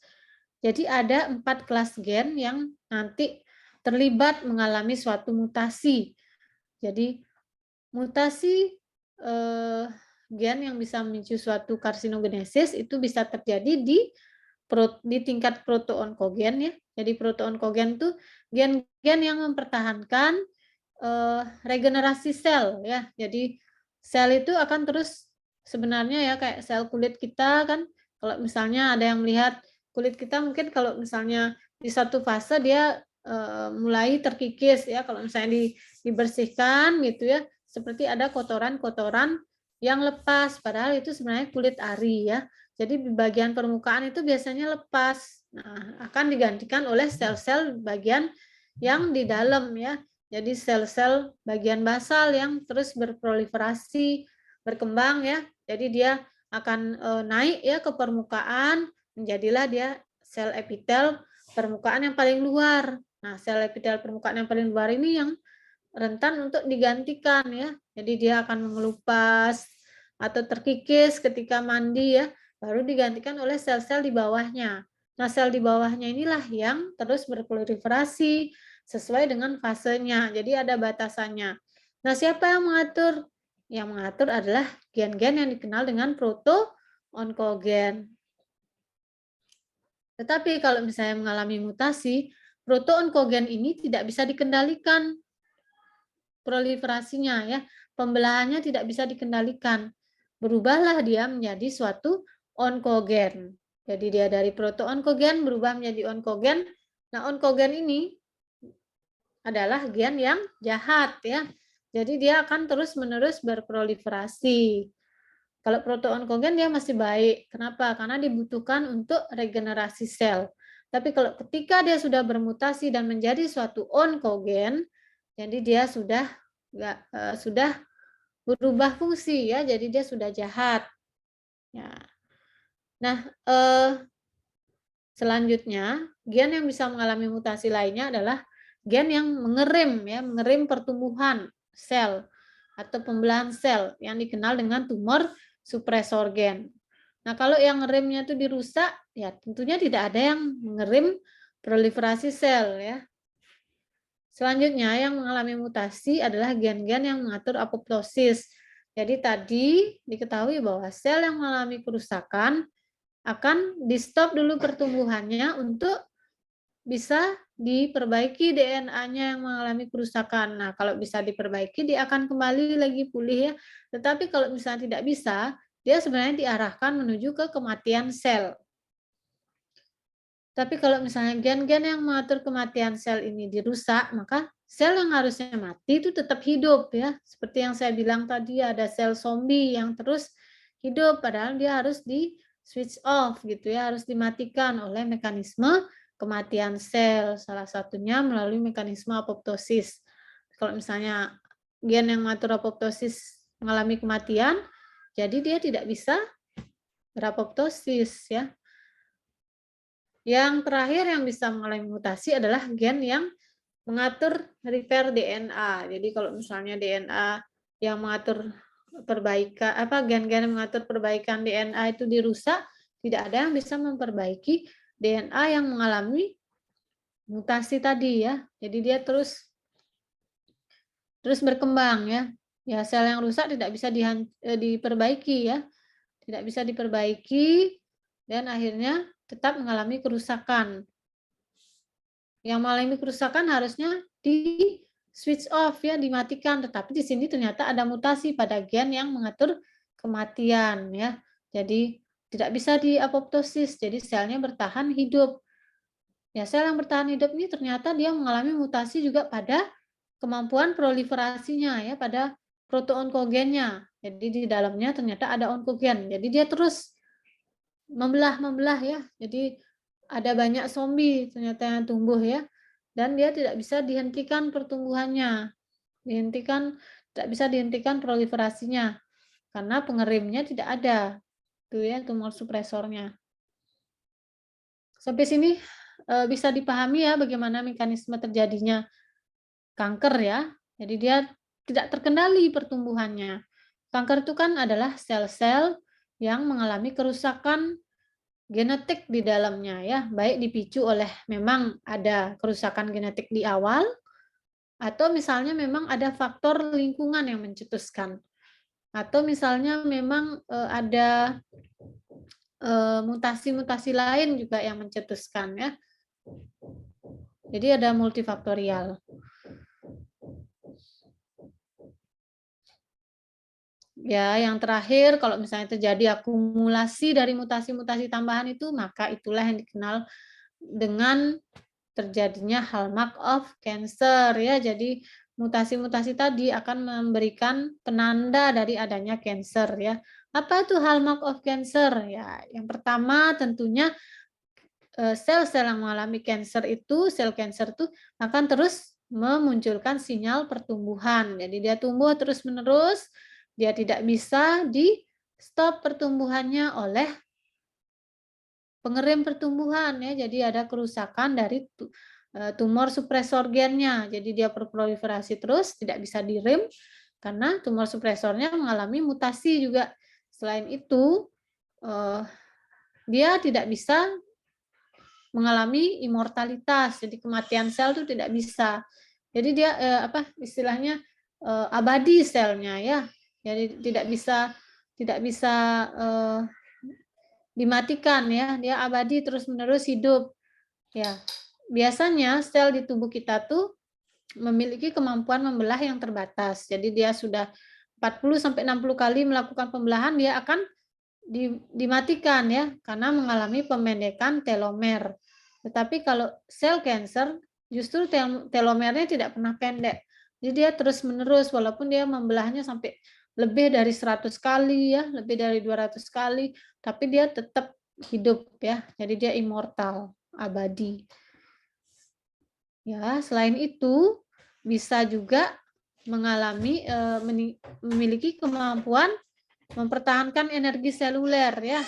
Jadi ada 4 kelas gen yang nanti terlibat mengalami suatu mutasi. Jadi mutasi gen yang bisa memicu suatu karsinogenesis itu bisa terjadi di tingkat protoonkogen ya. Jadi protoonkogen itu gen-gen yang mempertahankan regenerasi sel ya. Jadi sel itu akan terus sebenarnya ya kayak sel kulit kita kan, kalau misalnya ada yang melihat kulit kita mungkin kalau misalnya di satu fase dia mulai terkikis ya, kalau misalnya dibersihkan gitu ya, seperti ada kotoran-kotoran yang lepas, padahal itu sebenarnya kulit ari ya. Jadi di bagian permukaan itu biasanya lepas. Nah, akan digantikan oleh sel-sel bagian yang di dalam ya. Jadi sel-sel bagian basal yang terus berproliferasi, berkembang ya. Jadi dia akan naik ya ke permukaan, menjadilah dia sel epitel permukaan yang paling luar. Nah, sel epitel permukaan yang paling luar ini yang rentan untuk digantikan ya. Jadi dia akan mengelupas atau terkikis ketika mandi ya, baru digantikan oleh sel-sel di bawahnya. Nah, sel di bawahnya inilah yang terus berproliferasi sesuai dengan fasenya. Jadi ada batasannya. Nah, siapa yang mengatur? Yang mengatur adalah gen-gen yang dikenal dengan proto-onkogen. Tetapi kalau misalnya mengalami mutasi, proto-onkogen ini tidak bisa dikendalikan proliferasinya ya, pembelahannya tidak bisa dikendalikan. Berubahlah dia menjadi suatu onkogen. Jadi dia dari proto-onkogen berubah menjadi onkogen. Nah, onkogen ini adalah gen yang jahat ya. Jadi dia akan terus-menerus berproliferasi. Kalau proto-onkogen dia masih baik. Kenapa? Karena dibutuhkan untuk regenerasi sel. Tapi kalau ketika dia sudah bermutasi dan menjadi suatu onkogen, jadi dia sudah berubah fungsi ya, jadi dia sudah jahat. Ya. Nah, selanjutnya gen yang bisa mengalami mutasi lainnya adalah gen yang mengerim pertumbuhan sel atau pembelahan sel yang dikenal dengan tumor supresor gen. Nah, kalau yang ngeremnya itu dirusak, ya tentunya tidak ada yang mengerim proliferasi sel ya. Selanjutnya yang mengalami mutasi adalah gen-gen yang mengatur apoptosis. Jadi tadi diketahui bahwa sel yang mengalami kerusakan akan di-stop dulu pertumbuhannya untuk bisa diperbaiki DNA-nya yang mengalami kerusakan. Nah, kalau bisa diperbaiki dia akan kembali lagi pulih ya. Tetapi kalau misalnya tidak bisa, dia sebenarnya diarahkan menuju ke kematian sel. Tapi kalau misalnya gen-gen yang mengatur kematian sel ini dirusak, maka sel yang harusnya mati itu tetap hidup ya. Seperti yang saya bilang tadi ada sel zombie yang terus hidup padahal dia harus di switch off gitu ya, harus dimatikan oleh mekanisme kematian sel. Salah satunya melalui mekanisme apoptosis. Kalau misalnya gen yang mengatur apoptosis mengalami kematian, jadi dia tidak bisa berapoptosis ya. Yang terakhir yang bisa mengalami mutasi adalah gen yang mengatur repair DNA. Jadi kalau misalnya DNA yang mengatur perbaikan gen-gen yang mengatur perbaikan DNA itu dirusak, tidak ada yang bisa memperbaiki DNA yang mengalami mutasi tadi ya. Jadi dia terus berkembang ya. Ya, sel yang rusak tidak bisa diperbaiki ya. Tidak bisa diperbaiki dan akhirnya tetap mengalami kerusakan. Yang mengalami kerusakan harusnya di switch off ya, dimatikan. Tetapi di sini ternyata ada mutasi pada gen yang mengatur kematian ya. Jadi tidak bisa diapoptosis, jadi selnya bertahan hidup. Ya, sel yang bertahan hidup ini ternyata dia mengalami mutasi juga pada kemampuan proliferasinya ya, pada proto-onkogennya. Jadi di dalamnya ternyata ada onkogen. Jadi dia terus membelah ya. Jadi ada banyak zombie ternyata yang tumbuh ya. Dan dia tidak bisa dihentikan pertumbuhannya. Tidak bisa dihentikan proliferasinya. Karena pengerimnya tidak ada. Itu ya tumor supresornya. Sampai sini bisa dipahami ya bagaimana mekanisme terjadinya kanker ya. Jadi dia tidak terkendali pertumbuhannya. Kanker itu kan adalah sel-sel yang mengalami kerusakan genetik di dalamnya ya, baik dipicu oleh memang ada kerusakan genetik di awal atau misalnya memang ada faktor lingkungan yang mencetuskan. Atau misalnya memang ada mutasi-mutasi lain juga yang mencetuskan ya. Jadi ada multifaktorial. Ya, yang terakhir kalau misalnya terjadi akumulasi dari mutasi-mutasi tambahan itu, maka itulah yang dikenal dengan terjadinya hallmark of cancer ya. Jadi mutasi-mutasi tadi akan memberikan penanda dari adanya cancer ya. Apa itu hallmark of cancer? Ya, yang pertama tentunya sel-sel yang mengalami cancer itu, sel cancer itu akan terus memunculkan sinyal pertumbuhan. Jadi dia tumbuh terus-menerus, dia tidak bisa di stop pertumbuhannya oleh pengerim pertumbuhan ya. Jadi ada kerusakan dari tumor supresor gennya. Jadi dia berproliferasi terus, tidak bisa direm karena tumor supresornya mengalami mutasi juga. Selain itu, dia tidak bisa mengalami immortalitas. Jadi kematian sel itu tidak bisa. Jadi dia istilahnya abadi selnya ya. Jadi tidak bisa dimatikan ya. Dia abadi terus-menerus hidup. Ya. Biasanya sel di tubuh kita tuh memiliki kemampuan membelah yang terbatas. Jadi dia sudah 40 sampai 60 kali melakukan pembelahan, dia akan dimatikan ya karena mengalami pemendekan telomer. Tetapi kalau sel cancer justru telomernya tidak pernah pendek. Jadi dia terus-menerus walaupun dia membelahnya sampai lebih dari 100 kali ya, lebih dari 200 kali, tapi dia tetap hidup ya. Jadi dia immortal, abadi. Ya, selain itu bisa juga mengalami memiliki kemampuan mempertahankan energi seluler ya.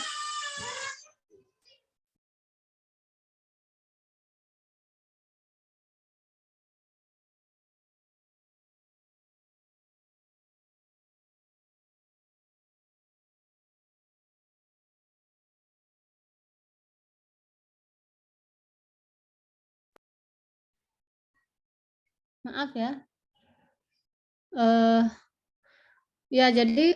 Maaf ya. Ya jadi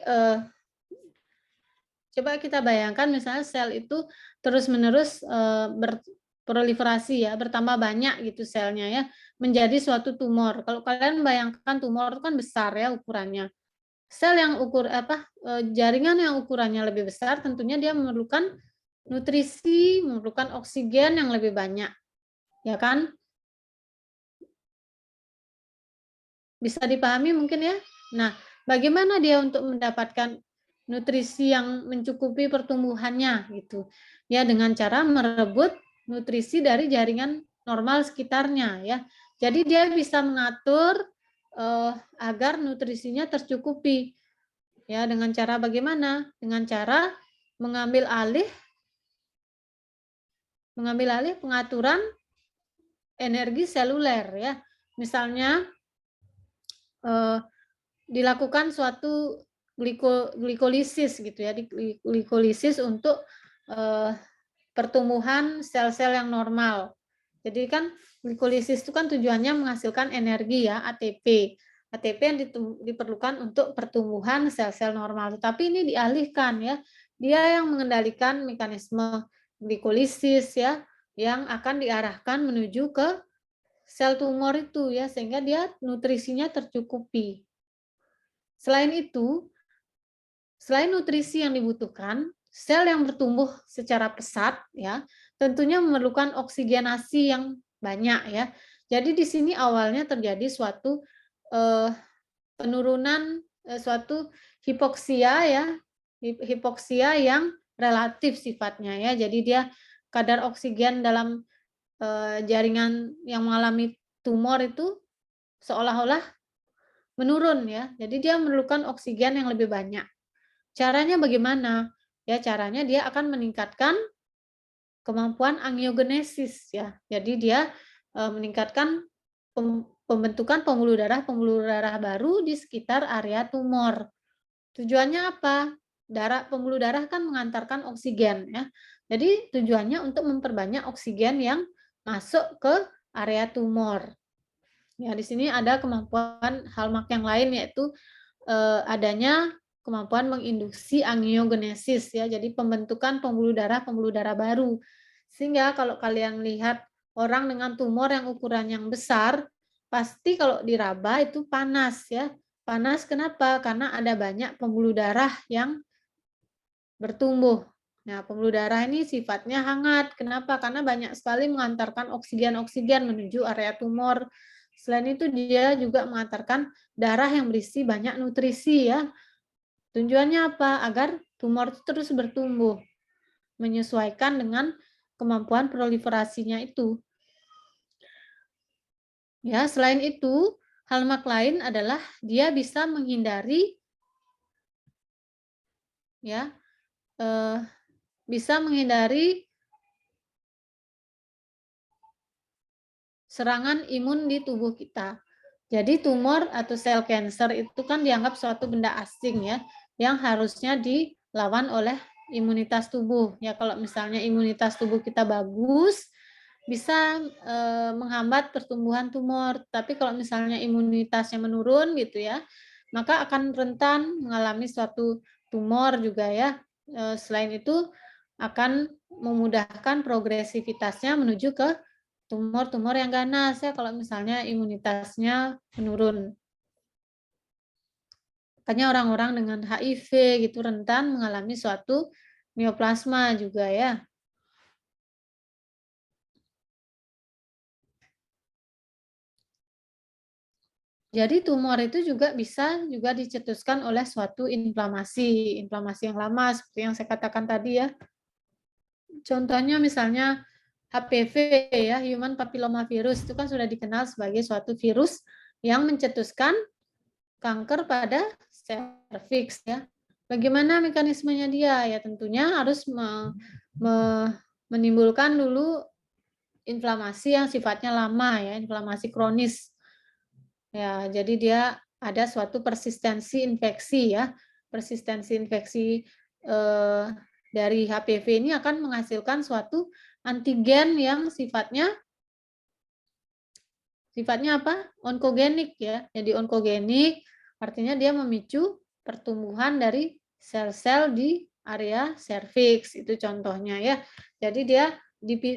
coba kita bayangkan misalnya sel itu terus-menerus berproliferasi ya, bertambah banyak gitu selnya ya, menjadi suatu tumor. Kalau kalian bayangkan tumor itu kan besar ya ukurannya. Sel yang jaringan yang ukurannya lebih besar tentunya dia memerlukan nutrisi, memerlukan oksigen yang lebih banyak. Ya kan? Bisa dipahami mungkin ya? Nah, bagaimana dia untuk mendapatkan nutrisi yang mencukupi pertumbuhannya gitu? Ya dengan cara merebut nutrisi dari jaringan normal sekitarnya ya. Jadi dia bisa mengatur agar nutrisinya tercukupi. Ya, dengan cara bagaimana? Dengan cara mengambil alih pengaturan energi seluler ya. Misalnya dilakukan suatu glikolisis gitu ya, glikolisis untuk pertumbuhan sel-sel yang normal. Jadi kan glikolisis itu kan tujuannya menghasilkan energi ya, ATP. ATP yang diperlukan untuk pertumbuhan sel-sel normal. Tetapi ini dialihkan ya. Dia yang mengendalikan mekanisme glikolisis ya, yang akan diarahkan menuju ke sel tumor itu ya, sehingga dia nutrisinya tercukupi. Selain itu, selain nutrisi yang dibutuhkan, sel yang bertumbuh secara pesat ya, tentunya memerlukan oksigenasi yang banyak ya. Jadi di sini awalnya terjadi suatu penurunan suatu hipoksia ya, hipoksia yang relatif sifatnya ya. Jadi dia kadar oksigen dalam jaringan yang mengalami tumor itu seolah-olah menurun ya. Jadi dia memerlukan oksigen yang lebih banyak. Caranya bagaimana? Ya, caranya dia akan meningkatkan kemampuan angiogenesis ya. Jadi dia meningkatkan pembentukan pembuluh darah baru di sekitar area tumor. Tujuannya apa? Pembuluh darah kan mengantarkan oksigen ya. Jadi tujuannya untuk memperbanyak oksigen yang masuk ke area tumor. Ya, di sini ada kemampuan hallmark yang lain yaitu adanya kemampuan menginduksi angiogenesis ya. Jadi pembentukan pembuluh darah baru. Sehingga kalau kalian lihat orang dengan tumor yang ukuran yang besar, pasti kalau diraba itu panas ya. Panas kenapa? Karena ada banyak pembuluh darah yang bertumbuh. Nah, pembuluh darah ini sifatnya hangat. Kenapa? Karena banyak sekali mengantarkan oksigen-oksigen menuju area tumor. Selain itu dia juga mengantarkan darah yang berisi banyak nutrisi ya. Tujuannya apa? Agar tumor itu terus bertumbuh, menyesuaikan dengan kemampuan proliferasinya itu. Ya, selain itu, hallmark lain adalah dia bisa menghindari ya, bisa menghindari serangan imun di tubuh kita. Jadi tumor atau sel cancer itu kan dianggap suatu benda asing ya, yang harusnya dilawan oleh imunitas tubuh. Ya kalau misalnya imunitas tubuh kita bagus, bisa menghambat pertumbuhan tumor. Tapi kalau misalnya imunitasnya menurun gitu ya, maka akan rentan mengalami suatu tumor juga ya. Selain itu akan memudahkan progresivitasnya menuju ke tumor-tumor yang ganas ya kalau misalnya imunitasnya menurun. Makanya orang-orang dengan HIV gitu rentan mengalami suatu neoplasma juga ya. Jadi tumor itu juga bisa juga dicetuskan oleh suatu inflamasi yang lama seperti yang saya katakan tadi ya. Contohnya misalnya HPV ya, Human Papilloma Virus itu kan sudah dikenal sebagai suatu virus yang mencetuskan kanker pada serviks ya. Bagaimana mekanismenya dia? Ya tentunya harus menimbulkan dulu inflamasi yang sifatnya lama ya, inflamasi kronis. Ya, jadi dia ada suatu persistensi infeksi ya. Persistensi infeksi dari HPV ini akan menghasilkan suatu antigen yang sifatnya apa? Onkogenik ya. Jadi onkogenik artinya dia memicu pertumbuhan dari sel-sel di area serviks itu contohnya ya. Jadi dia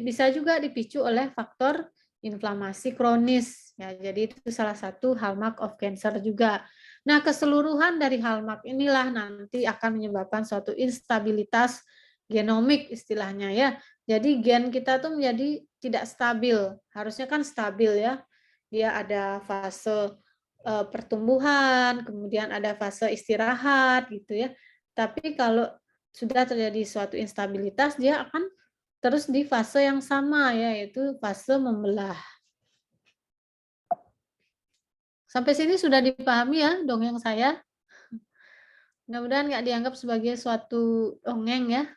bisa juga dipicu oleh faktor inflamasi kronis ya. Jadi itu salah satu hallmark of cancer juga. Nah, keseluruhan dari hallmark inilah nanti akan menyebabkan suatu instabilitas genomik istilahnya ya. Jadi gen kita tuh menjadi tidak stabil. Harusnya kan stabil ya. Dia ada fase pertumbuhan, kemudian ada fase istirahat gitu ya. Tapi kalau sudah terjadi suatu instabilitas, dia akan terus di fase yang sama ya, yaitu fase membelah. Sampai sini sudah dipahami ya dongeng saya? Mudah-mudahan nggak dianggap sebagai suatu dongeng ya.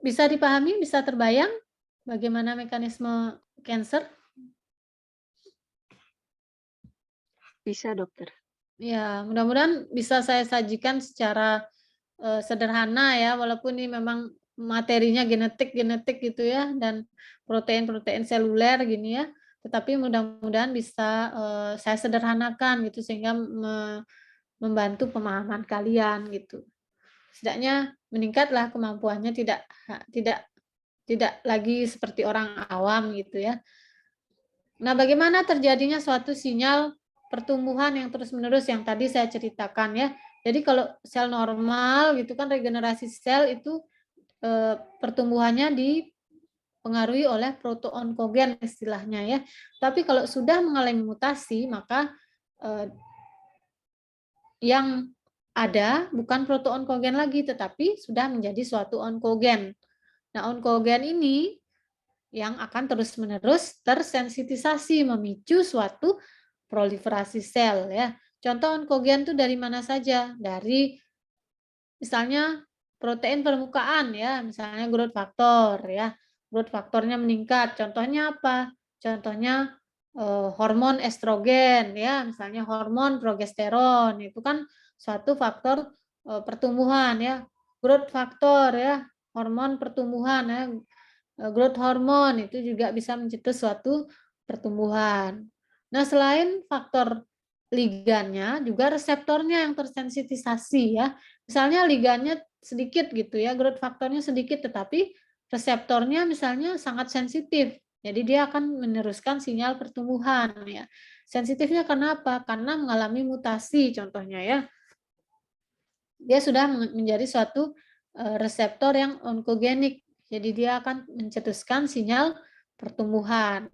Bisa dipahami, bisa terbayang bagaimana mekanisme cancer? Bisa, dokter. Ya, mudah-mudahan bisa saya sajikan secara sederhana ya, walaupun ini memang materinya genetik gitu ya, dan protein-protein seluler gini ya, tetapi mudah-mudahan bisa saya sederhanakan gitu sehingga membantu pemahaman kalian gitu. Setidaknya meningkatlah kemampuannya, tidak lagi seperti orang awam gitu ya. Nah, bagaimana terjadinya suatu sinyal pertumbuhan yang terus-menerus yang tadi saya ceritakan ya. Jadi kalau sel normal gitu kan regenerasi sel itu pertumbuhannya dipengaruhi oleh protoonkogen istilahnya ya. Tapi kalau sudah mengalami mutasi maka yang ada bukan protoonkogen lagi tetapi sudah menjadi suatu onkogen. Nah, onkogen ini yang akan terus-menerus tersensitisasi memicu suatu proliferasi sel ya. Contoh onkogen itu dari mana saja? Dari misalnya protein permukaan ya, misalnya growth factor ya. Growth faktornya meningkat. Contohnya apa? Contohnya hormon estrogen ya, misalnya hormon progesteron itu kan suatu faktor pertumbuhan ya. Growth factor ya, hormon pertumbuhan ya. Growth hormone itu juga bisa mencetus suatu pertumbuhan. Nah, selain faktor ligannya, juga reseptornya yang tersensitisasi ya. Misalnya ligannya sedikit gitu ya, growth faktornya sedikit, tetapi reseptornya misalnya sangat sensitif. Jadi dia akan meneruskan sinyal pertumbuhan ya. Sensitifnya karena apa? Karena mengalami mutasi contohnya ya. Dia sudah menjadi suatu reseptor yang onkogenik. Jadi dia akan mencetuskan sinyal pertumbuhan.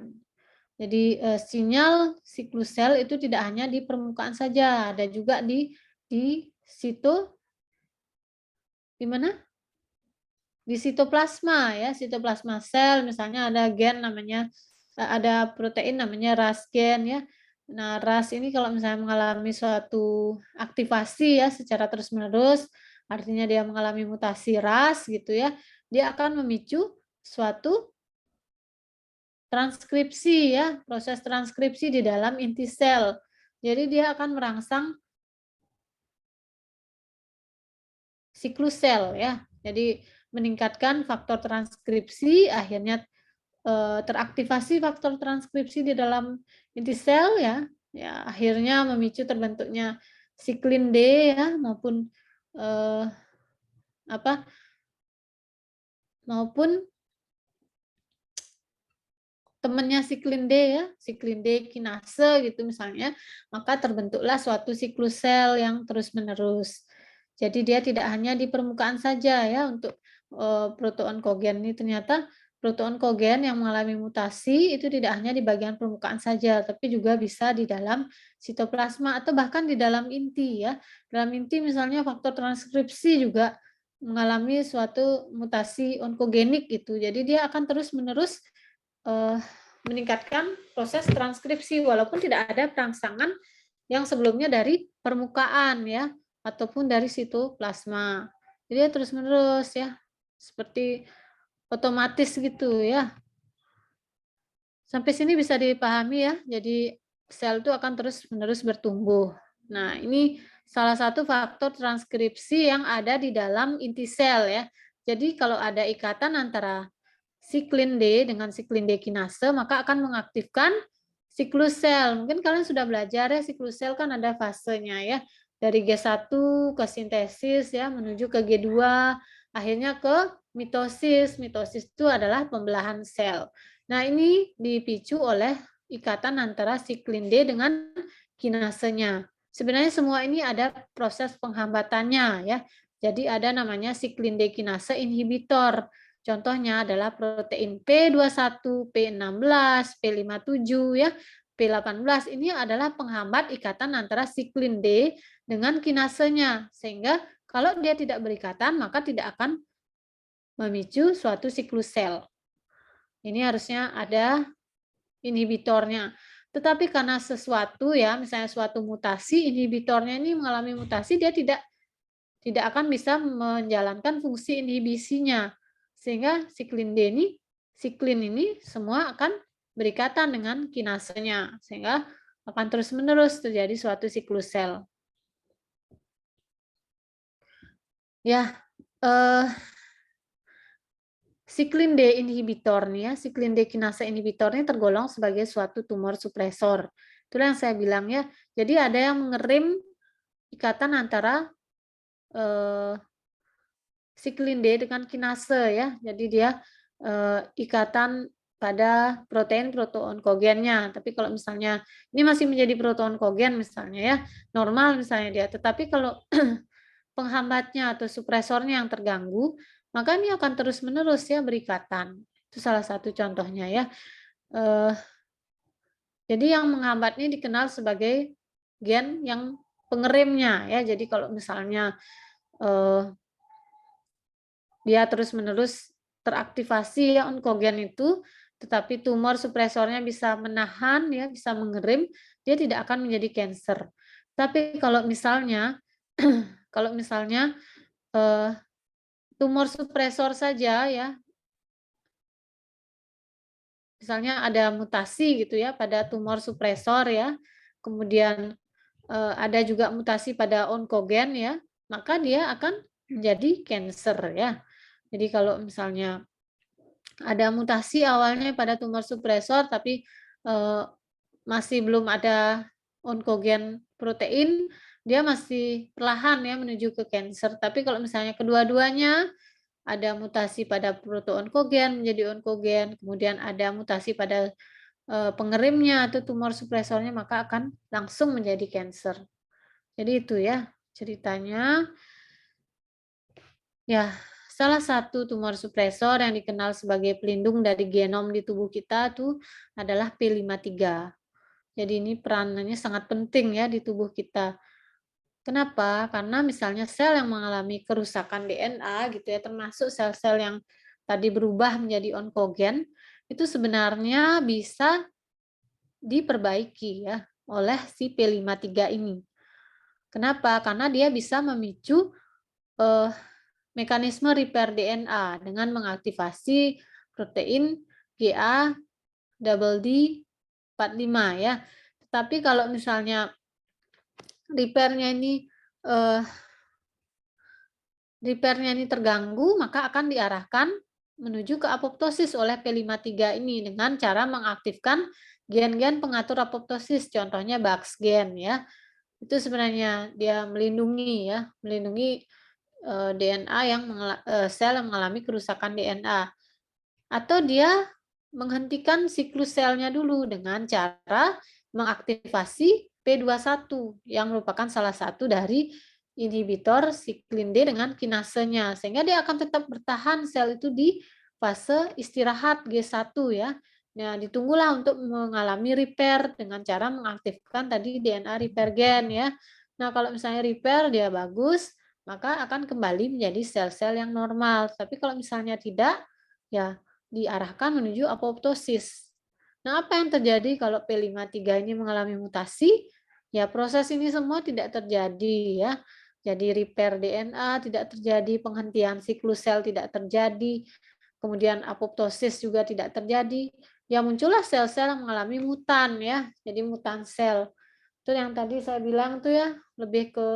Jadi sinyal siklus sel itu tidak hanya di permukaan saja, ada juga di di mana? Di sitoplasma ya, sitoplasma sel misalnya ada gen namanya ada protein namanya RAS gen ya. Nah, RAS ini kalau misalnya mengalami suatu aktivasi ya secara terus-menerus, artinya dia mengalami mutasi RAS gitu ya, dia akan memicu suatu transkripsi ya, proses transkripsi di dalam inti sel. Jadi dia akan merangsang siklus sel ya. Jadi meningkatkan faktor transkripsi, akhirnya teraktivasi faktor transkripsi di dalam inti sel ya, ya akhirnya memicu terbentuknya siklin D ya maupun apa maupun temannya siklin D ya, siklin D kinase gitu misalnya, maka terbentuklah suatu siklus sel yang terus-menerus. Jadi dia tidak hanya di permukaan saja ya untuk proteon kogen ini, ternyata proteon kogen yang mengalami mutasi itu tidak hanya di bagian permukaan saja, tapi juga bisa di dalam sitoplasma atau bahkan di dalam inti ya. Dalam inti misalnya faktor transkripsi juga mengalami suatu mutasi onkogenik gitu. Jadi dia akan terus-menerus meningkatkan proses transkripsi walaupun tidak ada perangsangan yang sebelumnya dari permukaan ya ataupun dari sitoplasma. Jadi ya terus-menerus ya seperti otomatis gitu ya. Sampai sini bisa dipahami ya. Jadi sel itu akan terus-menerus bertumbuh. Nah, ini salah satu faktor transkripsi yang ada di dalam inti sel ya. Jadi kalau ada ikatan antara siklin D dengan siklin D kinase, maka akan mengaktifkan siklus sel. Mungkin kalian sudah belajar ya, siklus sel kan ada fasenya ya. Dari G1 ke sintesis ya, menuju ke G2, akhirnya ke mitosis. Mitosis itu adalah pembelahan sel. Nah, ini dipicu oleh ikatan antara siklin D dengan kinasenya. Sebenarnya semua ini ada proses penghambatannya ya. Jadi ada namanya siklin D kinase inhibitor. Contohnya adalah protein P21, P16, P57 ya. P18 ini adalah penghambat ikatan antara siklin D dengan kinasenya. Sehingga kalau dia tidak berikatan maka tidak akan memicu suatu siklus sel. Ini harusnya ada inhibitornya. Tetapi karena sesuatu ya, misalnya suatu mutasi, inhibitornya ini mengalami mutasi, dia tidak akan bisa menjalankan fungsi inhibisinya. Sehingga siklin ini semua akan berikatan dengan kinasenya. Sehingga akan terus-menerus terjadi suatu siklus sel. Ya, siklin D inhibitor nih ya, siklin D kinase inhibitor ini tergolong sebagai suatu tumor supresor. Itulah yang saya bilang ya. Jadi ada yang mengerim ikatan antara siklin D dengan kinase ya. Jadi dia ikatan pada protein kogennya. Tapi kalau misalnya ini masih menjadi protein kogen misalnya ya, normal misalnya dia. Tetapi kalau penghambatnya atau supresornya yang terganggu, maka ini akan terus-menerus ya berikatan. Itu salah satu contohnya ya. Jadi yang menghambat ini dikenal sebagai gen yang pengerimnya ya. Jadi kalau misalnya dia terus-menerus teraktivasi ya onkogen itu, tetapi tumor supresornya bisa menahan ya, bisa mengerim, dia tidak akan menjadi kanker. Tapi kalau misalnya tumor supresor saja ya, misalnya ada mutasi gitu ya pada tumor supresor ya, kemudian ada juga mutasi pada onkogen ya, maka dia akan menjadi kanker ya. Jadi kalau misalnya ada mutasi awalnya pada tumor supresor tapi masih belum ada onkogen protein, dia masih perlahan ya menuju ke kanker. Tapi kalau misalnya kedua-duanya ada mutasi pada protoonkogen menjadi onkogen, kemudian ada mutasi pada pengerimnya atau tumor supresornya, maka akan langsung menjadi cancer. Jadi itu ya ceritanya. Ya, salah satu tumor supresor yang dikenal sebagai pelindung dari genom di tubuh kita tuh adalah P53. Jadi ini peranannya sangat penting ya di tubuh kita. Kenapa? Karena misalnya sel yang mengalami kerusakan DNA gitu ya, termasuk sel-sel yang tadi berubah menjadi onkogen, itu sebenarnya bisa diperbaiki ya oleh si P53 ini. Kenapa? Karena dia bisa memicu eh, mekanisme repair DNA dengan mengaktifasi protein GA double D 45 ya. Tetapi kalau misalnya repair-nya ini terganggu, maka akan diarahkan menuju ke apoptosis oleh P53 ini dengan cara mengaktifkan gen-gen pengatur apoptosis, contohnya Bax gen ya. Itu sebenarnya dia melindungi DNA yang sel yang mengalami kerusakan DNA. Atau dia menghentikan siklus selnya dulu dengan cara mengaktifasi P21 yang merupakan salah satu dari inhibitor siklin D dengan kinasenya, sehingga dia akan tetap bertahan sel itu di fase istirahat G1 ya. Nah, ditunggulah untuk mengalami repair dengan cara mengaktifkan tadi DNA repair gen ya. Nah, kalau misalnya repair dia bagus, maka akan kembali menjadi sel-sel yang normal. Tapi kalau misalnya tidak, ya diarahkan menuju apoptosis. Nah, apa yang terjadi kalau P53 ini mengalami mutasi? Ya, proses ini semua tidak terjadi ya. Jadi repair DNA tidak terjadi, penghentian siklus sel tidak terjadi, kemudian apoptosis juga tidak terjadi. Ya muncullah sel-sel yang mengalami mutan ya. Jadi mutan sel. Itu yang tadi saya bilang tuh ya, lebih ke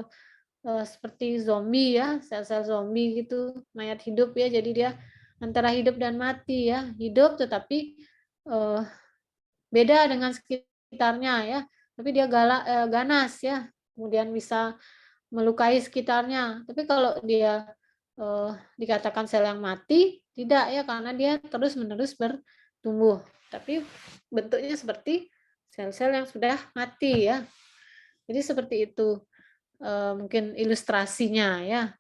seperti zombie ya, sel-sel zombie gitu, mayat hidup ya. Jadi dia antara hidup dan mati ya, hidup tetapi beda dengan sekitarnya ya, tapi dia ganas ya, kemudian bisa melukai sekitarnya. Tapi kalau dia dikatakan sel yang mati, tidak ya, karena dia terus-menerus bertumbuh. Tapi bentuknya seperti sel-sel yang sudah mati ya. Jadi seperti itu mungkin ilustrasinya ya.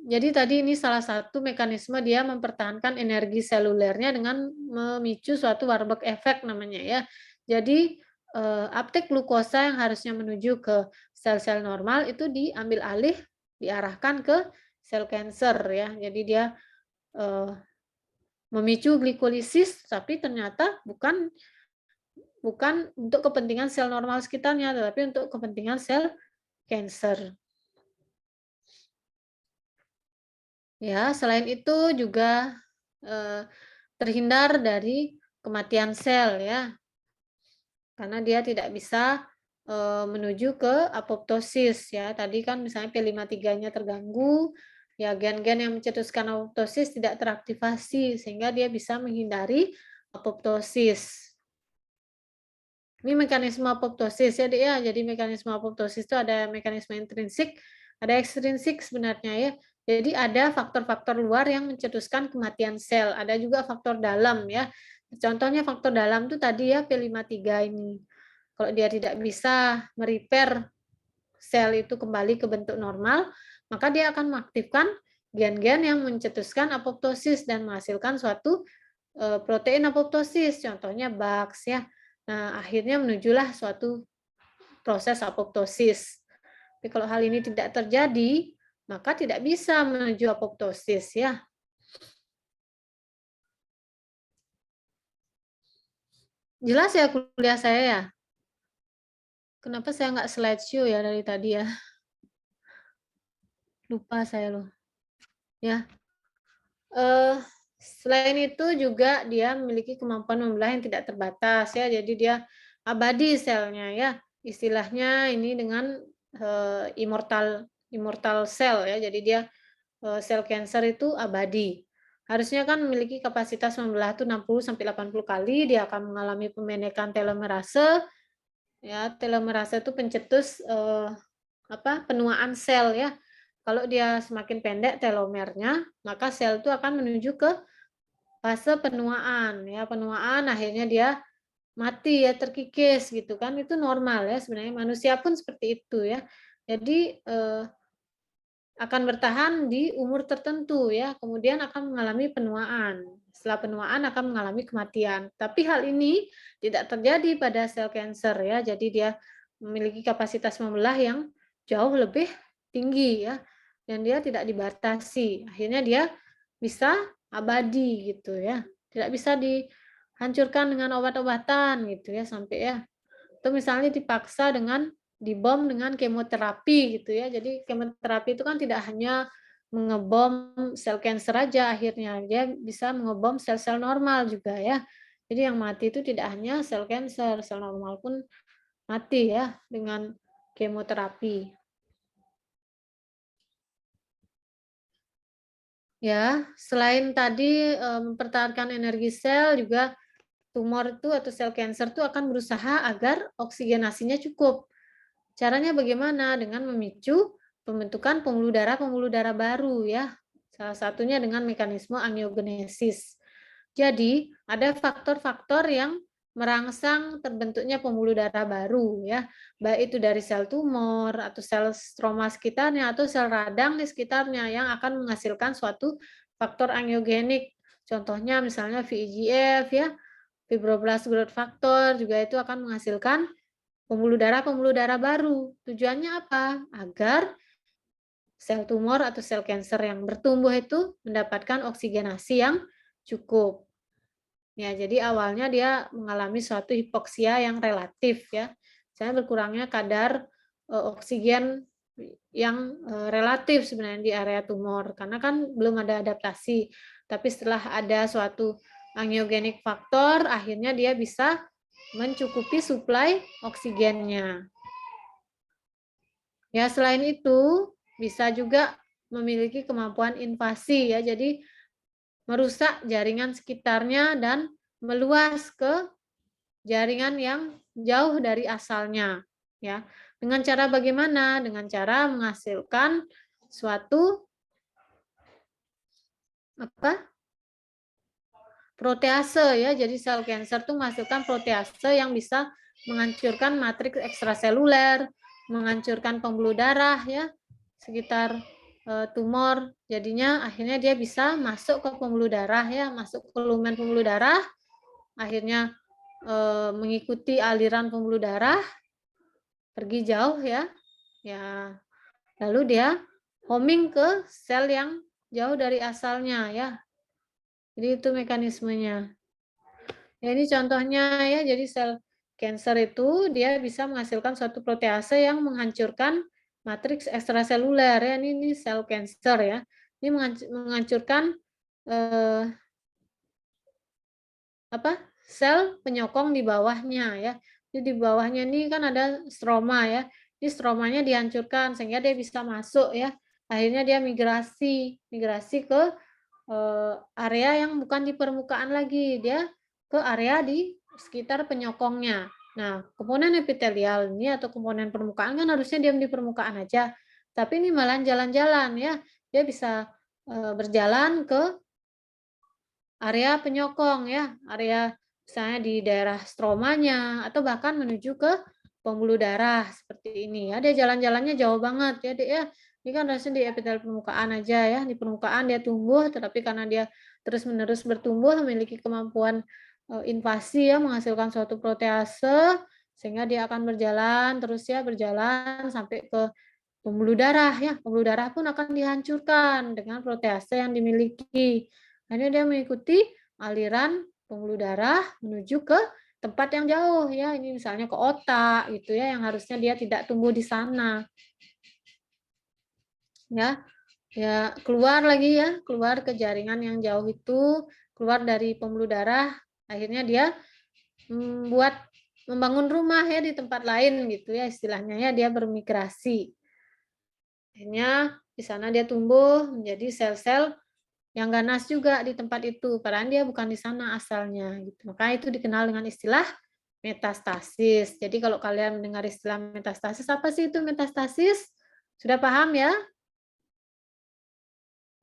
Jadi tadi ini salah satu mekanisme dia mempertahankan energi selulernya dengan memicu suatu Warburg effect namanya ya. Jadi uptake glukosa yang harusnya menuju ke sel-sel normal itu diambil alih, diarahkan ke sel kanker ya. Jadi dia memicu glikolisis, tapi ternyata bukan untuk kepentingan sel normal sekitarnya, tetapi untuk kepentingan sel kanker. Ya, selain itu juga terhindar dari kematian sel ya, karena dia tidak bisa menuju ke apoptosis ya. Tadi kan misalnya P53-nya terganggu, ya gen-gen yang mencetuskan apoptosis tidak teraktivasi sehingga dia bisa menghindari apoptosis. Ini mekanisme apoptosis ya, Dek, ya. Jadi mekanisme apoptosis itu ada mekanisme intrinsik, ada ekstrinsik sebenarnya ya. Jadi ada faktor-faktor luar yang mencetuskan kematian sel, ada juga faktor dalam ya. Contohnya faktor dalam itu tadi ya P53 ini. Kalau dia tidak bisa merepair sel itu kembali ke bentuk normal, maka dia akan mengaktifkan gen-gen yang mencetuskan apoptosis dan menghasilkan suatu protein apoptosis, contohnya Bax ya. Nah, akhirnya menujulah suatu proses apoptosis. Tapi kalau hal ini tidak terjadi, maka tidak bisa menuju apoptosis ya. Jelas ya kuliah saya ya? Kenapa saya nggak slideshow ya dari tadi ya? Lupa saya loh. Ya. Selain itu juga dia memiliki kemampuan membelah yang tidak terbatas ya. Jadi dia abadi selnya ya. Istilahnya ini dengan immortal cell ya. Jadi dia sel kanker itu abadi. Harusnya kan memiliki kapasitas membelah itu 60 sampai 80 kali, dia akan mengalami pemendekan telomerase. Ya, telomerase itu pencetus penuaan sel ya. Kalau dia semakin pendek telomernya, maka sel itu akan menuju ke fase penuaan ya. Penuaan akhirnya dia mati ya, terkikis gitu kan. Itu normal ya sebenarnya, manusia pun seperti itu ya. Jadi akan bertahan di umur tertentu ya, kemudian akan mengalami penuaan. Setelah penuaan akan mengalami kematian. Tapi hal ini tidak terjadi pada sel kanker ya. Jadi dia memiliki kapasitas membelah yang jauh lebih tinggi ya. Dan dia tidak dibatasi. Akhirnya dia bisa abadi gitu ya. Tidak bisa dihancurkan dengan obat-obatan gitu ya sampai ya. Atau misalnya dipaksa dengan dibom dengan kemoterapi gitu ya. Jadi kemoterapi itu kan tidak hanya mengebom sel kanker aja akhirnya, dia bisa mengebom sel-sel normal juga ya. Jadi yang mati itu tidak hanya sel kanker, sel normal pun mati ya dengan kemoterapi. Ya, selain tadi mempertahankan energi sel juga tumor itu atau sel kanker itu akan berusaha agar oksigenasinya cukup. Caranya bagaimana? Dengan memicu pembentukan pembuluh darah baru ya. Salah satunya dengan mekanisme angiogenesis. Jadi, ada faktor-faktor yang merangsang terbentuknya pembuluh darah baru ya. Baik itu dari sel tumor atau sel stroma sekitarnya atau sel radang di sekitarnya yang akan menghasilkan suatu faktor angiogenik. Contohnya misalnya VEGF ya, fibroblast growth factor juga itu akan menghasilkan pembuluh darah baru. Tujuannya apa? Agar sel tumor atau sel kanker yang bertumbuh itu mendapatkan oksigenasi yang cukup. Ya, jadi awalnya dia mengalami suatu hipoksia yang relatif ya. Misalnya berkurangnya kadar oksigen yang relatif sebenarnya di area tumor karena kan belum ada adaptasi. Tapi setelah ada suatu angiogenik faktor, akhirnya dia bisa mencukupi suplai oksigennya. Ya, selain itu bisa juga memiliki kemampuan invasi ya. Jadi merusak jaringan sekitarnya dan meluas ke jaringan yang jauh dari asalnya ya. Dengan cara bagaimana? Dengan cara menghasilkan suatu protease ya. Jadi sel kanker itu menghasilkan protease yang bisa menghancurkan matriks ekstraseluler, menghancurkan pembuluh darah ya sekitar tumor. Jadinya akhirnya dia bisa masuk ke pembuluh darah ya, masuk ke lumen pembuluh darah, akhirnya mengikuti aliran pembuluh darah, pergi jauh ya. Ya, lalu dia homing ke sel yang jauh dari asalnya ya. Jadi itu mekanismenya. Ya, ini contohnya ya, jadi sel kanker itu dia bisa menghasilkan suatu protease yang menghancurkan matriks ekstraseluler ya. Ini sel kanker ya. Ini menghancurkan sel penyokong di bawahnya ya. Jadi di bawahnya ini kan ada stroma ya. Ini stromanya dihancurkan sehingga dia bisa masuk ya. Akhirnya dia migrasi ke area yang bukan di permukaan lagi, dia ke area di sekitar penyokongnya. Nah, komponen epitelial ini atau komponen permukaan kan harusnya diam di permukaan aja. Tapi ini malah jalan-jalan ya. Dia bisa berjalan ke area penyokong ya, area misalnya di daerah stromanya atau bahkan menuju ke pembuluh darah seperti ini ya. Dia jalan-jalannya jauh banget ya, Dek ya. Ini kan harusnya di epitel permukaan aja ya, di permukaan dia tumbuh, tetapi karena dia terus-menerus bertumbuh memiliki kemampuan invasi ya, menghasilkan suatu protease sehingga dia akan berjalan terus ya, berjalan sampai ke pembuluh darah ya. Pembuluh darah pun akan dihancurkan dengan protease yang dimiliki. Akhirnya dia mengikuti aliran pembuluh darah menuju ke tempat yang jauh ya. Ini misalnya ke otak gitu ya, yang harusnya dia tidak tumbuh di sana. Ya. Ya, keluar lagi ya, keluar ke jaringan yang jauh itu, keluar dari pembuluh darah, akhirnya dia membangun rumah ya di tempat lain gitu ya, istilahnya ya, dia bermigrasi. Akhirnya di sana dia tumbuh menjadi sel-sel yang ganas juga di tempat itu, padahal dia bukan di sana asalnya gitu. Maka itu dikenal dengan istilah metastasis. Jadi kalau kalian mendengar istilah metastasis, apa sih itu metastasis? Sudah paham ya?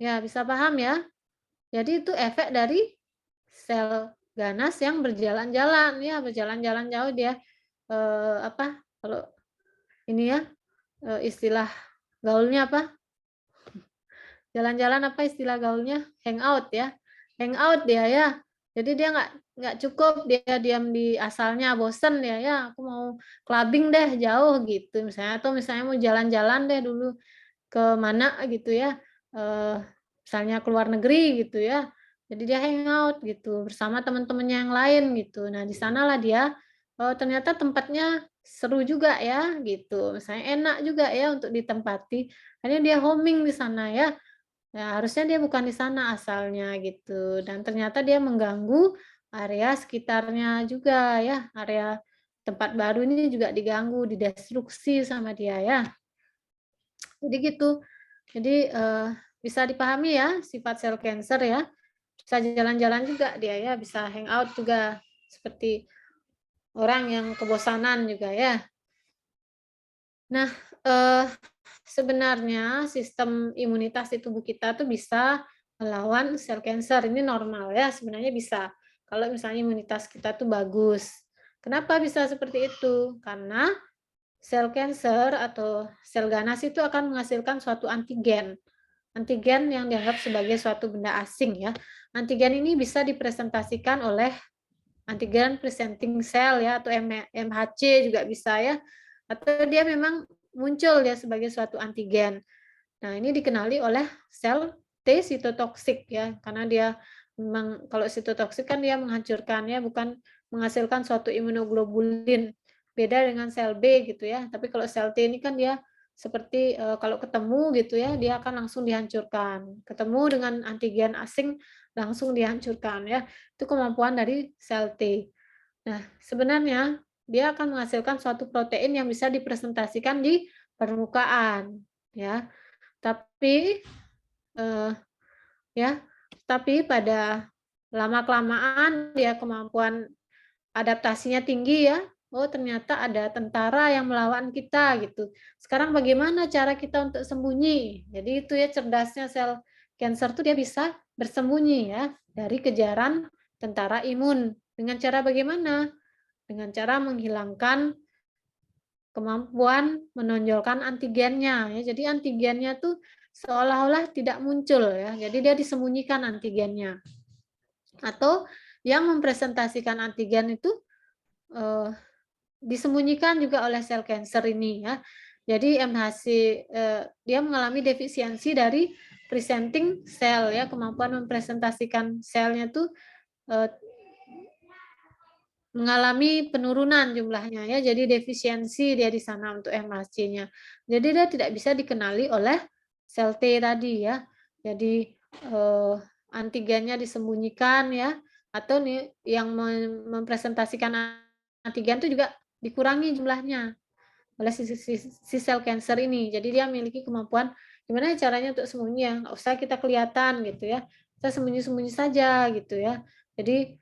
Ya, bisa paham ya? Jadi itu efek dari sel ganas yang berjalan-jalan, ya berjalan-jalan jauh dia, apa, kalau ini ya, istilah gaulnya apa? Jalan-jalan apa istilah gaulnya? Hangout ya. Hangout dia ya. Jadi dia nggak cukup dia diam di asalnya, bosen ya, ya aku mau clubbing deh jauh gitu misalnya, atau misalnya mau jalan-jalan deh dulu ke mana gitu ya, misalnya ke luar negeri gitu ya. Jadi dia hangout gitu bersama teman-temannya yang lain gitu. Nah, di sanalah dia, ternyata tempatnya seru juga ya gitu, misalnya enak juga ya untuk ditempati, akhirnya dia homing di sana ya. Ya, harusnya dia bukan di sana asalnya gitu, dan ternyata dia mengganggu area sekitarnya juga ya, area tempat baru ini juga diganggu, didestruksi sama dia ya. Jadi gitu. Jadi, bisa dipahami ya sifat sel cancer ya, bisa jalan-jalan juga dia ya, bisa hangout juga seperti orang yang kebosanan juga ya. Nah, eee, sebenarnya sistem imunitas di tubuh kita tuh bisa melawan sel kanker, ini normal ya, sebenarnya bisa. Kalau misalnya imunitas kita tuh bagus. Kenapa bisa seperti itu? Karena sel kanker atau sel ganas itu akan menghasilkan suatu antigen. Antigen yang dianggap sebagai suatu benda asing ya. Antigen ini bisa dipresentasikan oleh antigen presenting cell ya, atau MHC juga bisa ya, atau dia memang muncul ya sebagai suatu antigen. Nah, ini dikenali oleh sel T sitotoksik ya, karena dia memang kalau sitotoksik kan dia menghancurkan ya, bukan menghasilkan suatu imunoglobulin. Beda dengan sel B gitu ya. Tapi kalau sel T ini kan dia seperti kalau ketemu gitu ya, dia akan langsung dihancurkan. Ketemu dengan antigen asing langsung dihancurkan ya. Itu kemampuan dari sel T. Nah, sebenarnya dia akan menghasilkan suatu protein yang bisa dipresentasikan di permukaan ya. Tapi eh, ya, tapi pada lama-kelamaan dia kemampuan adaptasinya tinggi ya. Oh, ternyata ada tentara yang melawan kita gitu. Sekarang bagaimana cara kita untuk sembunyi? Jadi itu ya cerdasnya sel cancer tuh dia bisa bersembunyi ya dari kejaran tentara imun. Dengan cara bagaimana? Dengan cara menghilangkan kemampuan menonjolkan antigennya ya. Jadi antigennya tuh seolah-olah tidak muncul ya. Jadi dia disembunyikan antigennya. Atau yang mempresentasikan antigen itu disembunyikan juga oleh sel cancer ini ya. Jadi MHC dia mengalami defisiensi dari presenting cell ya, kemampuan mempresentasikan selnya tuh mengalami penurunan jumlahnya ya, jadi defisiensi dia di sana untuk MHC-nya. Jadi dia tidak bisa dikenali oleh sel T tadi ya. Jadi antigennya disembunyikan ya, atau nih yang mempresentasikan antigen itu juga dikurangi jumlahnya oleh si sel cancer ini. Jadi dia memiliki kemampuan gimana caranya untuk sembunyi ya, nggak usah kita kelihatan gitu ya. Kita sembunyi-sembunyi saja gitu ya. Jadi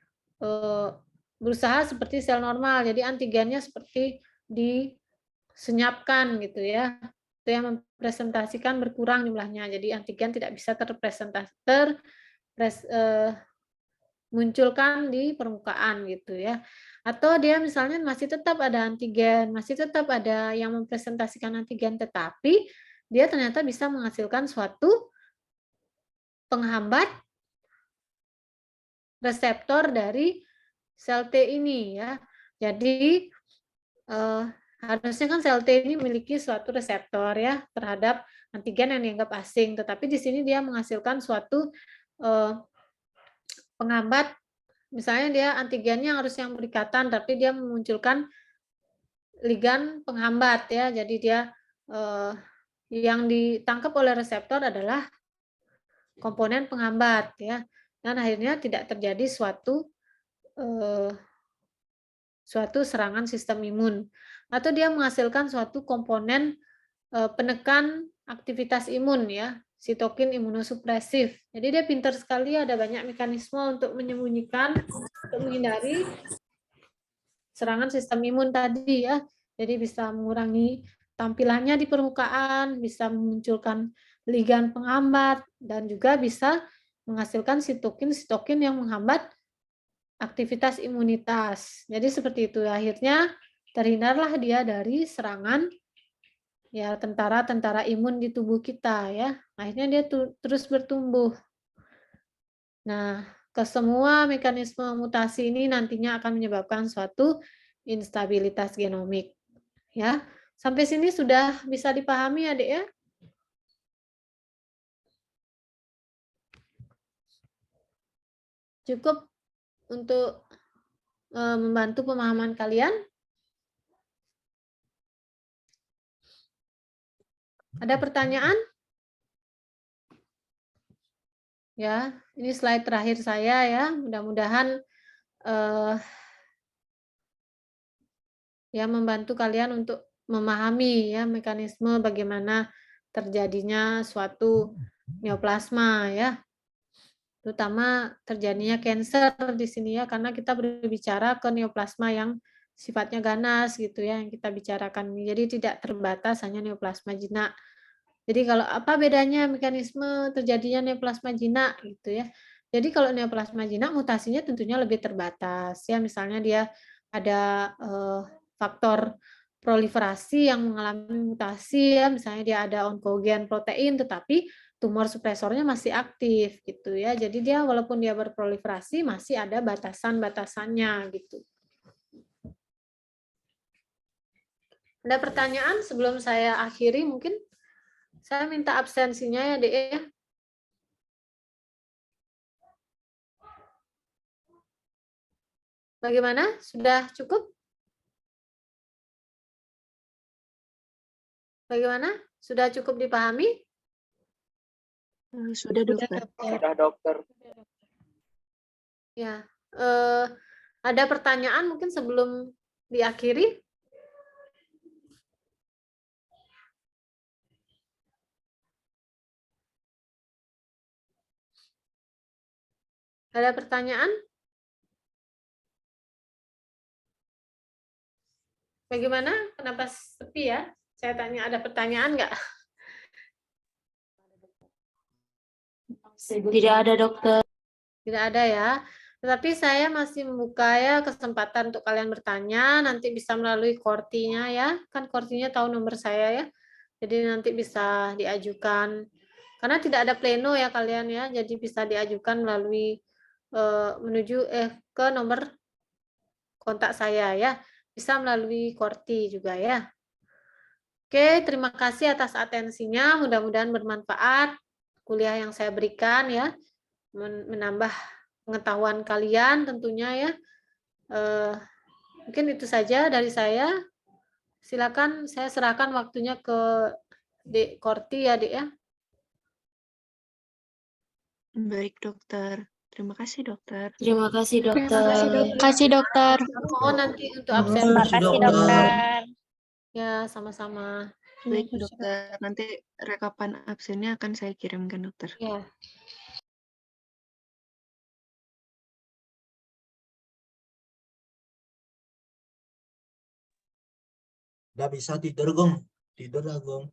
berusaha seperti sel normal, jadi antigennya seperti disenyapkan gitu ya. Itu yang mempresentasikan berkurang jumlahnya. Jadi antigen tidak bisa munculkan di permukaan gitu ya. Atau dia misalnya masih tetap ada antigen, masih tetap ada yang mempresentasikan antigen, tetapi dia ternyata bisa menghasilkan suatu penghambat reseptor dari sel T ini ya. Jadi harusnya kan sel T ini memiliki suatu reseptor ya terhadap antigen yang dianggap asing, tetapi di sini dia menghasilkan suatu penghambat, misalnya dia antigennya harus yang berikatan, tapi dia memunculkan ligan penghambat ya. Jadi dia yang ditangkap oleh reseptor adalah komponen penghambat ya, dan akhirnya tidak terjadi suatu serangan sistem imun, atau dia menghasilkan suatu komponen penekan aktivitas imun ya, sitokin imunosupresif. Jadi dia pintar sekali, ada banyak mekanisme untuk menyembunyikan, untuk menghindari serangan sistem imun tadi ya. Jadi bisa mengurangi tampilannya di permukaan, bisa memunculkan ligan penghambat, dan juga bisa menghasilkan sitokin yang menghambat aktivitas imunitas. Jadi seperti itu, akhirnya terhindarlah dia dari serangan ya tentara-tentara imun di tubuh kita ya. Akhirnya dia terus bertumbuh. Nah, ke semua mekanisme mutasi ini nantinya akan menyebabkan suatu instabilitas genomik. Ya, sampai sini sudah bisa dipahami adik ya? Cukup untuk membantu pemahaman kalian? Ada pertanyaan? Ya, ini slide terakhir saya ya. Mudah-mudahan ya membantu kalian untuk memahami ya mekanisme bagaimana terjadinya suatu neoplasma ya. Terutama terjadinya cancer di sini ya, karena kita berbicara ke neoplasma yang sifatnya ganas gitu ya, yang kita bicarakan. Jadi tidak terbatas hanya neoplasma jinak. Jadi kalau apa bedanya mekanisme terjadinya neoplasma jinak gitu ya. Jadi kalau neoplasma jinak mutasinya tentunya lebih terbatas ya, misalnya dia ada faktor proliferasi yang mengalami mutasi ya, misalnya dia ada onkogen protein tetapi tumor supresornya masih aktif gitu ya. Jadi dia walaupun dia berproliferasi masih ada batasan-batasannya gitu. Ada pertanyaan sebelum saya akhiri mungkin? Saya minta absensinya ya, Dek ya. Bagaimana? Sudah cukup? Bagaimana? Sudah cukup dipahami? Sudah dokter. Sudah dokter. Ya. Ada pertanyaan mungkin sebelum diakhiri? Ada pertanyaan? Bagaimana? Kenapa sepi ya? Saya tanya ada pertanyaan nggak? Tidak ada dokter. Tidak ada ya. Tetapi saya masih membuka ya kesempatan untuk kalian bertanya. Nanti bisa melalui Kortinya ya. Kan Kortinya tahu nomor saya ya. Jadi nanti bisa diajukan. Karena tidak ada pleno ya kalian ya. Jadi bisa diajukan melalui menuju ke nomor kontak saya ya. Bisa melalui Korti juga ya. Oke, terima kasih atas atensinya. Mudah-mudahan bermanfaat kuliah yang saya berikan ya. Menambah pengetahuan kalian tentunya ya. Mungkin itu saja dari saya. Silakan saya serahkan waktunya ke Dek Korti ya, Dek ya. Baik dokter. Terima kasih dokter. Terima kasih dokter. Terima kasih dokter. Mohon nanti untuk absen. Terima kasih dokter. Ya, sama-sama. Baik dokter. Nanti rekapan absennya akan saya kirimkan dokter. Ya. Udah bisa tidur, Gong. Tidur lah, Gong.